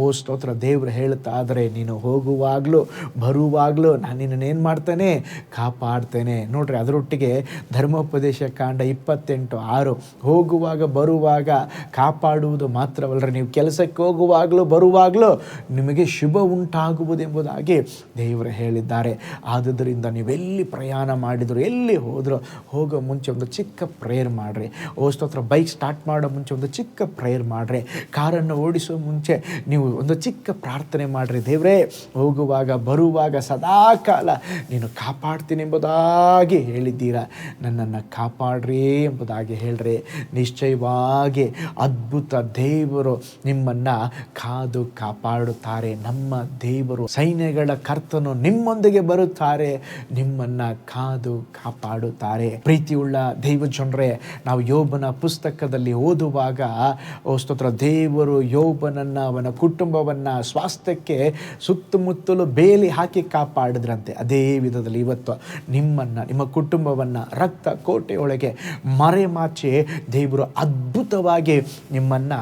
ಓ ಸ್ತೋತ್ರ, ದೇವರು ಹೇಳ್ತಾ ಇದ್ದಾರೆ, ನೀನು ಹೋಗುವಾಗಲೂ ಬರುವಾಗಲೂ ನಾನು ನಿನ್ನನ್ನೇನು ಮಾಡ್ತೇನೆ, ಕಾಪಾಡ್ತೇನೆ. ನೋಡ್ರಿ, ಅದರೊಟ್ಟಿಗೆ ಧರ್ಮೋಪದೇಶ ಕಾಂಡ 28:6, ಹೋಗುವಾಗ ಬರುವಾಗ ಕಾಪಾಡುವುದು ಮಾತ್ರವಲ್ಲರಿ, ನೀವು ಕೆಲಸಕ್ಕೆ ಹೋಗುವಾಗಲೂ ಬರುವಾಗಲೂ ನಿಮಗೆ ಶುಭ ಉಂಟಾಗುವುದೆಂಬುದಾಗಿ ದೇವರು ಹೇಳಿದ್ದಾರೆ. ಆದುದರಿಂದ ನೀವೆಲ್ಲಿ ಪ್ರಯಾಣ ಮಾಡಿದ್ರು, ಎಲ್ಲಿ ಹೋದ್ರು, ಹೋಗೋ ಮುಂಚೆ ಒಂದು ಚಿಕ್ಕ ಪ್ರೇಯರ್ ಮಾಡಿರಿ. ಓ ಸ್ತೋತ್ರ, ಬೈಕ್ ಸ್ಟಾರ್ಟ್ ಮಾಡೋ ಮುಂಚೆ ಒಂದು ಚಿಕ್ಕ ಪ್ರೇಯರ್ ಮಾಡಿರಿ. ಕಾರನ್ನು ಓಡಿಸೋ ಮುಂಚೆ ನೀವು ಒಂದು ಚಿಕ್ಕ ಪ್ರಾರ್ಥನೆ ಮಾಡಿರಿ. ದೇವರೇ, ಹೋಗುವಾಗ ಬರುವಾಗ ಸದಾಕಾಲ ನೀನು ಕಾಪಾಡ್ತೀನಿ ಎಂಬುದಾಗಿ ಹೇಳಿದ್ದೀರಾ, ನನ್ನನ್ನು ಕಾಪಾಡ್ರಿ ಎಂಬುದಾಗಿ ಹೇಳ್ರಿ. ನಿಶ್ಚಯವಾಗಿ ಅದ್ಭುತ ದೇವರು ನಿಮ್ಮನ್ನು ಕಾದು ಕಾಪಾಡುತ್ತಾರೆ. ನಮ್ಮ ದೇವರು ಸೈನ್ಯಗಳ ಕರ್ತನು ನಿಮ್ಮೊಂದಿಗೆ ಬರುತ್ತಾರೆ, ನಿಮ್ಮನ್ನು ಕಾದು ಕಾಪಾಡುತ್ತಾರೆ. ಪ್ರೀತಿಯುಳ್ಳ ದೈವ ಜನರೇ, ನಾವು ಯೋಬನ ಪುಸ್ತಕದಲ್ಲಿ ಓದುವಾಗ, ಓ ಸ್ತೋತ್ರ, ದೇವರು ಯೋಬನನ್ನ, ಅವನ ಕುಟುಂಬವನ್ನ, ಸ್ವಾಸ್ಥ್ಯಕ್ಕೆ ಸುತ್ತಮುತ್ತಲು ಬೇಲಿ ಹಾಕಿ ಕಾಪಾಡಿದ್ರಂತೆ. ಅದೇ ವಿಧದಲ್ಲಿ ಇವತ್ತು ನಿಮ್ಮನ್ನ, ನಿಮ್ಮ ಕುಟುಂಬವನ್ನ ರಕ್ತ ಕೋಟೆಯೊಳಗೆ ಮರೆಮಾಚಿ ದೇವರು ಅದ್ಭುತವಾಗಿ ನಿಮ್ಮನ್ನ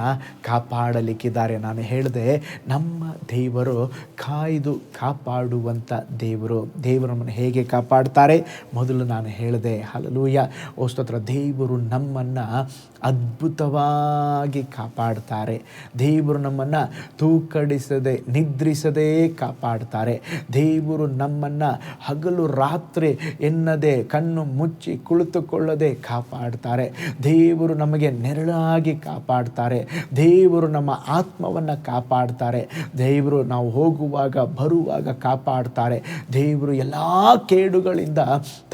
ಕಾಪಾಡಲಿಕ್ಕಿದ್ದಾರೆ. ನಾನು ಹೇಳಿದೆ, ನಮ್ಮ ದೇವರು ಕಾಯ್ದು ಕಾಪಾಡುವಂಥ ದೇವರು. ದೇವರು ನಮ್ಮನ್ನು ಹೇಗೆ ಕಾಪಾಡ್ತಾರೆ? ಮೊದಲು ನಾನು ಹೇಳಿದೆ, ಹಲ್ಲೆಲೂಯಾ, ಓ ಸ್ತೋತ್ರ, ದೇವರು ನಮ್ಮನ್ನು ಅದ್ಭುತವಾಗಿ ಕಾಪಾಡ್ತಾರೆ. ದೇವರು ನಮ್ಮನ್ನು ತೂಕಡಿಸದೆ, ನಿದ್ರಿಸದೇ ಕಾಪಾಡ್ತಾರೆ. ದೇವರು ನಮ್ಮನ್ನು ಹಗಲು ರಾತ್ರಿ ಎನ್ನದೆ, ಕಣ್ಣು ಮುಚ್ಚಿ ಕುಳಿತುಕೊಳ್ಳದೆ ಕಾಪಾಡ್ತಾರೆ. ದೇವರು ನಮಗೆ ನೆರಳಾಗಿ ಕಾಪಾಡ್ತಾರೆ. ದೇವರು ನಮ್ಮ ಆತ್ಮವನ್ನು ಕಾಪಾಡ್ತಾರೆ. ದೇವರು ನಾವು ಹೋಗುವಾಗ ಬರುವಾಗ ಕಾಪಾಡ್ತಾರೆ. ದೇವರು ಎಲ್ಲ ಕೇಡುಗಳಿಂದ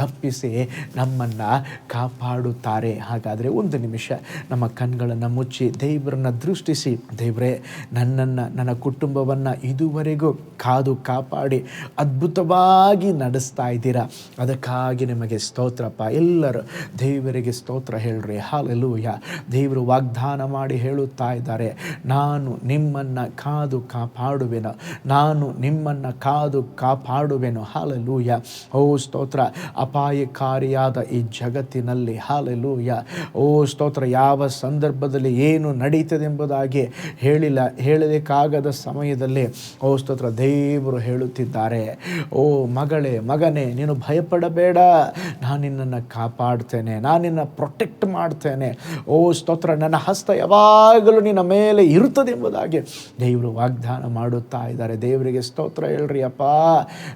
ತಪ್ಪಿಸಿ ನಮ್ಮನ್ನು ಕಾಪಾಡುತ್ತಾರೆ. ಹಾಗಾದರೆ ಒಂದು ನಿಮಿಷ ನಮ್ಮ ಕಣ್ಗಳನ್ನು ಮುಚ್ಚಿ ದೇವರನ್ನು ದೃಷ್ಟಿಸಿ, ದೇವರೇ, ನನ್ನನ್ನು, ನನ್ನ ಕುಟುಂಬವನ್ನು ಇದುವರೆಗೂ ಕಾದು ಕಾಪಾಡಿ ಅದ್ಭುತವಾಗಿ ನಡೆಸ್ತಾ ಇದ್ದೀರಾ, ಅದಕ್ಕಾಗಿ ನಿಮಗೆ ಸ್ತೋತ್ರಪ್ಪ. ಎಲ್ಲರೂ ದೇವರಿಗೆ ಸ್ತೋತ್ರ ಹೇಳ್ರಿ. ಹಲ್ಲೆಲೂಯಾ. ದೇವರು ವಾಗ್ದಾನ ಮಾಡಿ ಹೇಳುತ್ತಾ ಇದ್ದಾರೆ, ನಾನು ನಿಮ್ಮನ್ನು ಕಾದು ಕಾಪಾಡುವೆನು, ನಾನು ನಿಮ್ಮನ್ನು ಕಾದು ಕಾಪಾಡುವೆನು. ಹಲ್ಲೆಲೂಯಾ. ಓ ಸ್ತೋತ್ರ, ಅಪಾಯಕಾರಿಯಾದ ಈ ಜಗತ್ತಿನಲ್ಲಿ, ಹಲ್ಲೆಲೂಯಾ, ಓ ಸ್ತೋತ್ರ, ಯಾವ ಸಂದರ್ಭದಲ್ಲಿ ಏನು ನಡೀತದೆ ಎಂಬುದಾಗಿ ಹೇಳಲಿಕ್ಕಾಗದ ಸಮಯದಲ್ಲಿ, ಓ ಸ್ತೋತ್ರ, ದೇವರು ಹೇಳುತ್ತಿದ್ದಾರೆ, ಓ ಮಗಳೇ, ಮಗನೇ, ನೀನು ಭಯಪಡಬೇಡ, ನಾನು ನಿನ್ನನ್ನು ಕಾಪಾಡ್ತೇನೆ, ನಾನು ನಿನ್ನ ಪ್ರೊಟೆಕ್ಟ್ ಮಾಡ್ತೇನೆ. ಓ ಸ್ತೋತ್ರ, ನನ್ನ ಹಸ್ತ ಯಾವಾಗಲೂ ನಿನ್ನ ಮೇಲೆ ಇರುತ್ತದೆ ಎಂಬುದಾಗಿ ದೇವರು ವಾಗ್ದಾನ ಮಾಡುತ್ತಾ ಇದ್ದಾರೆ. ದೇವರಿಗೆ ಸ್ತೋತ್ರ ಹೇಳ್ರಿ. ಅಪ್ಪ,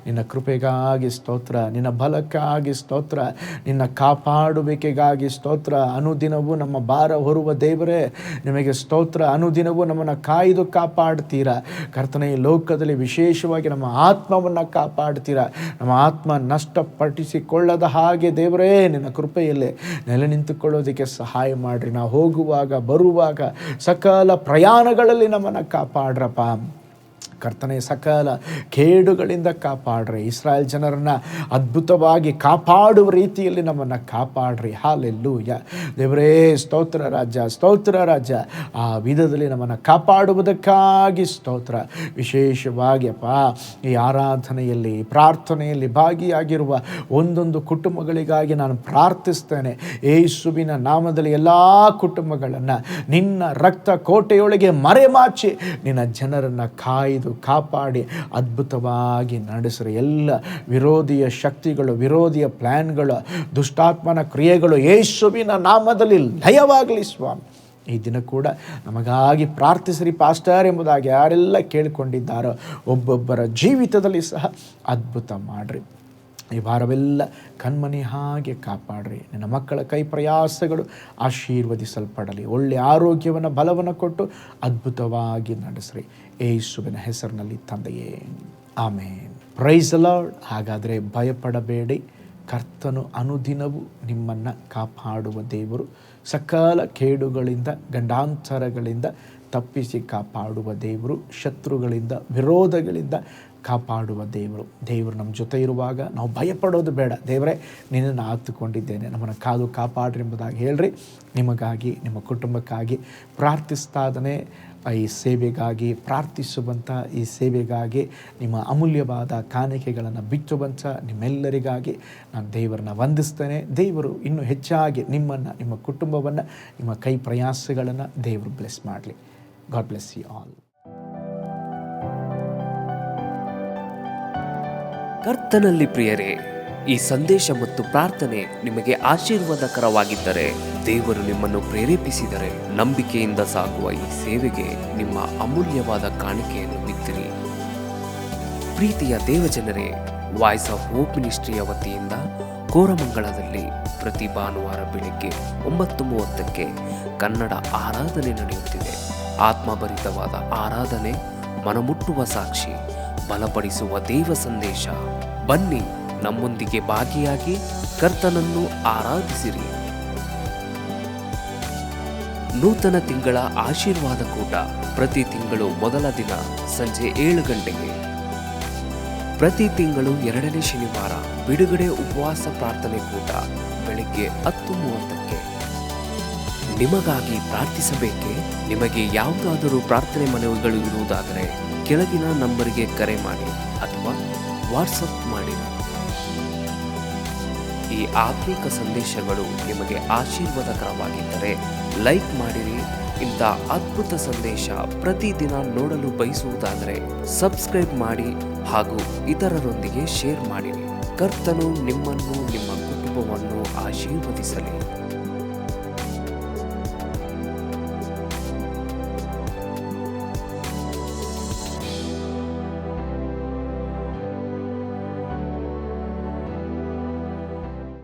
ನಿನ್ನ ಕೃಪೆಗಾಗಿ ಸ್ತೋತ್ರ, ನಿನ್ನ ಬಲಕ್ಕಾಗಿ ಸ್ತೋತ್ರ, ನಿನ್ನ ಕಾಪಾಡುವಿಕೆಗಾಗಿ ಸ್ತೋತ್ರ. ಅನುದಿನವೂ ನಮ್ಮ ಭಾರ ಹೊರುವ ದೇವರೇ ನಿಮಗೆ ಸ್ತೋತ್ರ. ಅನುದಿನವೂ ನಮ್ಮನ್ನು ಕಾಯ್ದು ಕಾಪಾಡ್ತೀರಾ ಕರ್ತನೇ. ಈ ಲೋಕದಲ್ಲಿ ವಿಶೇಷವಾಗಿ ನಮ್ಮ ಆತ್ಮವನ್ನು ಕಾಪಾಡ್ತೀರಾ. ನಮ್ಮ ಆತ್ಮ ನಷ್ಟಪಡಿಸಿಕೊಳ್ಳದ ಹಾಗೆ ದೇವರೇ ನಿನ್ನ ಕೃಪೆಯಲ್ಲಿ ನೆಲೆ ನಿಂತುಕೊಳ್ಳೋದಕ್ಕೆ ಸಹಾಯ ಮಾಡಿರಿ. ನಾವು ಹೋಗುವಾಗ ಬರುವಾಗ ಸಕಲ ಪ್ರಯಾಣಗಳಲ್ಲಿ ನಮ್ಮನ್ನು ಕಾಪಾಡ್ರಪ್ಪ ಕರ್ತನೆ. ಸಕಲ ಕೇಡುಗಳಿಂದ ಕಾಪಾಡ್ರಿ. ಇಸ್ರಾಯೇಲ್ ಜನರನ್ನು ಅದ್ಭುತವಾಗಿ ಕಾಪಾಡುವ ರೀತಿಯಲ್ಲಿ ನಮ್ಮನ್ನು ಕಾಪಾಡ್ರಿ. ಹಾಲೆಲ್ಲೂಯ ದೇವರೇ, ಸ್ತೋತ್ರ ರಾಜ, ಸ್ತೋತ್ರ ರಾಜ. ಆ ವಿಧದಲ್ಲಿ ನಮ್ಮನ್ನು ಕಾಪಾಡುವುದಕ್ಕಾಗಿ ಸ್ತೋತ್ರ. ವಿಶೇಷವಾಗಿ ಅಪ್ಪ ಈ ಆರಾಧನೆಯಲ್ಲಿ ಪ್ರಾರ್ಥನೆಯಲ್ಲಿ ಭಾಗಿಯಾಗಿರುವ ಒಂದೊಂದು ಕುಟುಂಬಗಳಿಗಾಗಿ ನಾನು ಪ್ರಾರ್ಥಿಸ್ತೇನೆ. ಯೇಸುವಿನ ನಾಮದಲ್ಲಿ ಎಲ್ಲ ಕುಟುಂಬಗಳನ್ನು ನಿನ್ನ ರಕ್ತ ಕೋಟೆಯೊಳಗೆ ಮರೆಮಾಚಿ ನಿನ್ನ ಜನರನ್ನು ಕಾಯ್ದು ಕಾಪಾಡಿ ಅದ್ಭುತವಾಗಿ ನಡೆಸ್ರಿ. ಎಲ್ಲ ವಿರೋಧಿಯ ಶಕ್ತಿಗಳು, ವಿರೋಧಿಯ ಪ್ಲ್ಯಾನ್ಗಳು, ದುಷ್ಟಾತ್ಮನ ಕ್ರಿಯೆಗಳು ಯೇಸುವಿನ ನಾಮದಲ್ಲಿ ಲಯವಾಗಲಿ ಸ್ವಾಮಿ. ಈ ದಿನ ಕೂಡ ನಮಗಾಗಿ ಪ್ರಾರ್ಥಿಸಿರಿ ಪಾಸ್ಟರ್ ಎಂಬುದಾಗಿ ಯಾರೆಲ್ಲ ಕೇಳಿಕೊಂಡಿದ್ದಾರೋ ಒಬ್ಬೊಬ್ಬರ ಜೀವಿತದಲ್ಲಿ ಸಹ ಅದ್ಭುತ ಮಾಡಿರಿ. ಈ ವಾರವೆಲ್ಲ ಕಣ್ಮನಿ ಹಾಗೆ ಕಾಪಾಡ್ರಿ. ನಿನ್ನ ಮಕ್ಕಳ ಕೈ ಪ್ರಯಾಸಗಳು ಆಶೀರ್ವದಿಸಲ್ಪಡಲಿ. ಒಳ್ಳೆಯ ಆರೋಗ್ಯವನ್ನು, ಬಲವನ್ನು ಕೊಟ್ಟು ಅದ್ಭುತವಾಗಿ ನಡೆಸ್ರಿ. ಯೇಸುವಿನ ಹೆಸರಿನಲ್ಲಿ ತಂದೆಯೇ, ಆಮೇನ್. Price the lord. ಹಾಗಾದರೆ ಭಯಪಡಬೇಡಿ, ಕರ್ತನು ಅನುದಿನವೂ ನಿಮ್ಮನ್ನು ಕಾಪಾಡುವ ದೇವರು. ಸಕಲ ಕೇಡುಗಳಿಂದ, ಗಂಡಾಂತರಗಳಿಂದ ತಪ್ಪಿಸಿ ಕಾಪಾಡುವ ದೇವರು. ಶತ್ರುಗಳಿಂದ, ವಿರೋಧಗಳಿಂದ ಕಾಪಾಡುವ ದೇವರು ನಮ್ಮ ಜೊತೆ ಇರುವಾಗ ನಾವು ಭಯಪಡೋದು ಬೇಡ. ದೇವರೇ, ನಿನ್ನನ್ನು ಆತುಕೊಂಡಿದ್ದೇನೆ, ನಮ್ಮನ್ನು ಕಾದು ಕಾಪಾಡ್ರಿ ಎಂಬುದಾಗಿ ಹೇಳ್ರಿ. ನಿಮಗಾಗಿ, ನಿಮ್ಮ ಕುಟುಂಬಕ್ಕಾಗಿ ಪ್ರಾರ್ಥಿಸ್ತಾದನೆ. ಈ ಸೇವೆಗಾಗಿ ಪ್ರಾರ್ಥಿಸುವಂಥ, ಈ ಸೇವೆಗಾಗಿ ನಿಮ್ಮ ಅಮೂಲ್ಯವಾದ ಕಾಣಿಕೆಗಳನ್ನು ಬಿಚ್ಚುವಂಥ ನಿಮ್ಮೆಲ್ಲರಿಗಾಗಿ ನಾನು ದೇವರನ್ನ ವಂದಿಸ್ತೇನೆ. ದೇವರು ಇನ್ನೂ ಹೆಚ್ಚಾಗಿ ನಿಮ್ಮನ್ನು, ನಿಮ್ಮ ಕುಟುಂಬವನ್ನು, ನಿಮ್ಮ ಕೈ ಪ್ರಯಾಸಗಳನ್ನು ದೇವರು ಬ್ಲೆಸ್ ಮಾಡಲಿ. God bless you all. ಕರ್ತನಲ್ಲಿ ಪ್ರಿಯರೇ, ಈ ಸಂದೇಶ ಮತ್ತು ಪ್ರಾರ್ಥನೆ ನಿಮಗೆ ಆಶೀರ್ವಾದಕರವಾಗಿದ್ದರೆ, ದೇವರು ನಿಮ್ಮನ್ನು ಪ್ರೇರೇಪಿಸಿದರೆ, ನಂಬಿಕೆಯಿಂದ ಸಾಗುವ ಈ ಸೇವೆಗೆ ನಿಮ್ಮ ಅಮೂಲ್ಯವಾದ ಕಾಣಿಕೆಯನ್ನು ಬಿತ್ತಿರಿ. ಪ್ರೀತಿಯ ದೇವಜನರೇ, ವಾಯ್ಸ್ ಆಫ್ ಹೋಪ್ ಮಿನಿಸ್ಟ್ರಿಯ ವತಿಯಿಂದ ಕೋರಮಂಗಲದಲ್ಲಿ ಪ್ರತಿ ಭಾನುವಾರ ಬೆಳಿಗ್ಗೆ 9:30ಕ್ಕೆ ಕನ್ನಡ ಆರಾಧನೆ ನಡೆಯುತ್ತಿದೆ. ಆತ್ಮಭರಿತವಾದ ಆರಾಧನೆ, ಮನಮುಟ್ಟುವ ಸಾಕ್ಷಿ, ಬಲಪಡಿಸುವ ದೇವ ಸಂದೇಶ. ಬನ್ನಿ, ನಮ್ಮೊಂದಿಗೆ ಭಾಗಿಯಾಗಿ ಕರ್ತನನ್ನು ಆರಾಧಿಸಿರಿ. ನೂತನ ತಿಂಗಳ ಆಶೀರ್ವಾದ ಕೂಟ ಪ್ರತಿ ತಿಂಗಳು ಮೊದಲ ದಿನ ಸಂಜೆ 7 ಗಂಟೆಗೆ. ಪ್ರತಿ ತಿಂಗಳು 2ನೇ ಶನಿವಾರ ಬಿಡುಗಡೆ ಉಪವಾಸ ಪ್ರಾರ್ಥನೆ ಕೂಟ ಬೆಳಿಗ್ಗೆ 10:30ಕ್ಕೆ. ನಿಮಗಾಗಿ ಪ್ರಾರ್ಥಿಸಬೇಕೆ? ನಿಮಗೆ ಯಾವುದಾದರೂ ಪ್ರಾರ್ಥನೆ ಮನವಿಗಳು ಇರುವುದಾದರೆ ಕೆಳಗಿನ ನಂಬರಿಗೆ ಕರೆ ಮಾಡಿ ಅಥವಾ ವಾಟ್ಸಪ್ ಮಾಡಿ. ಈ ಆತ್ಮಿಕ ಸಂದೇಶಗಳು ನಿಮಗೆ ಆಶೀರ್ವಾದಕರವಾಗಿದ್ದರೆ ಲೈಕ್ ಮಾಡಿರಿ. ಇಂಥ ಅದ್ಭುತ ಸಂದೇಶ ಪ್ರತಿದಿನ ನೋಡಲು ಬಯಸುವುದಾದರೆ ಸಬ್ಸ್ಕ್ರೈಬ್ ಮಾಡಿ ಹಾಗೂ ಇತರರೊಂದಿಗೆ ಶೇರ್ ಮಾಡಿರಿ. ಕರ್ತನು ನಿಮ್ಮನ್ನು, ನಿಮ್ಮ ಕುಟುಂಬವನ್ನು ಆಶೀರ್ವದಿಸಲಿ.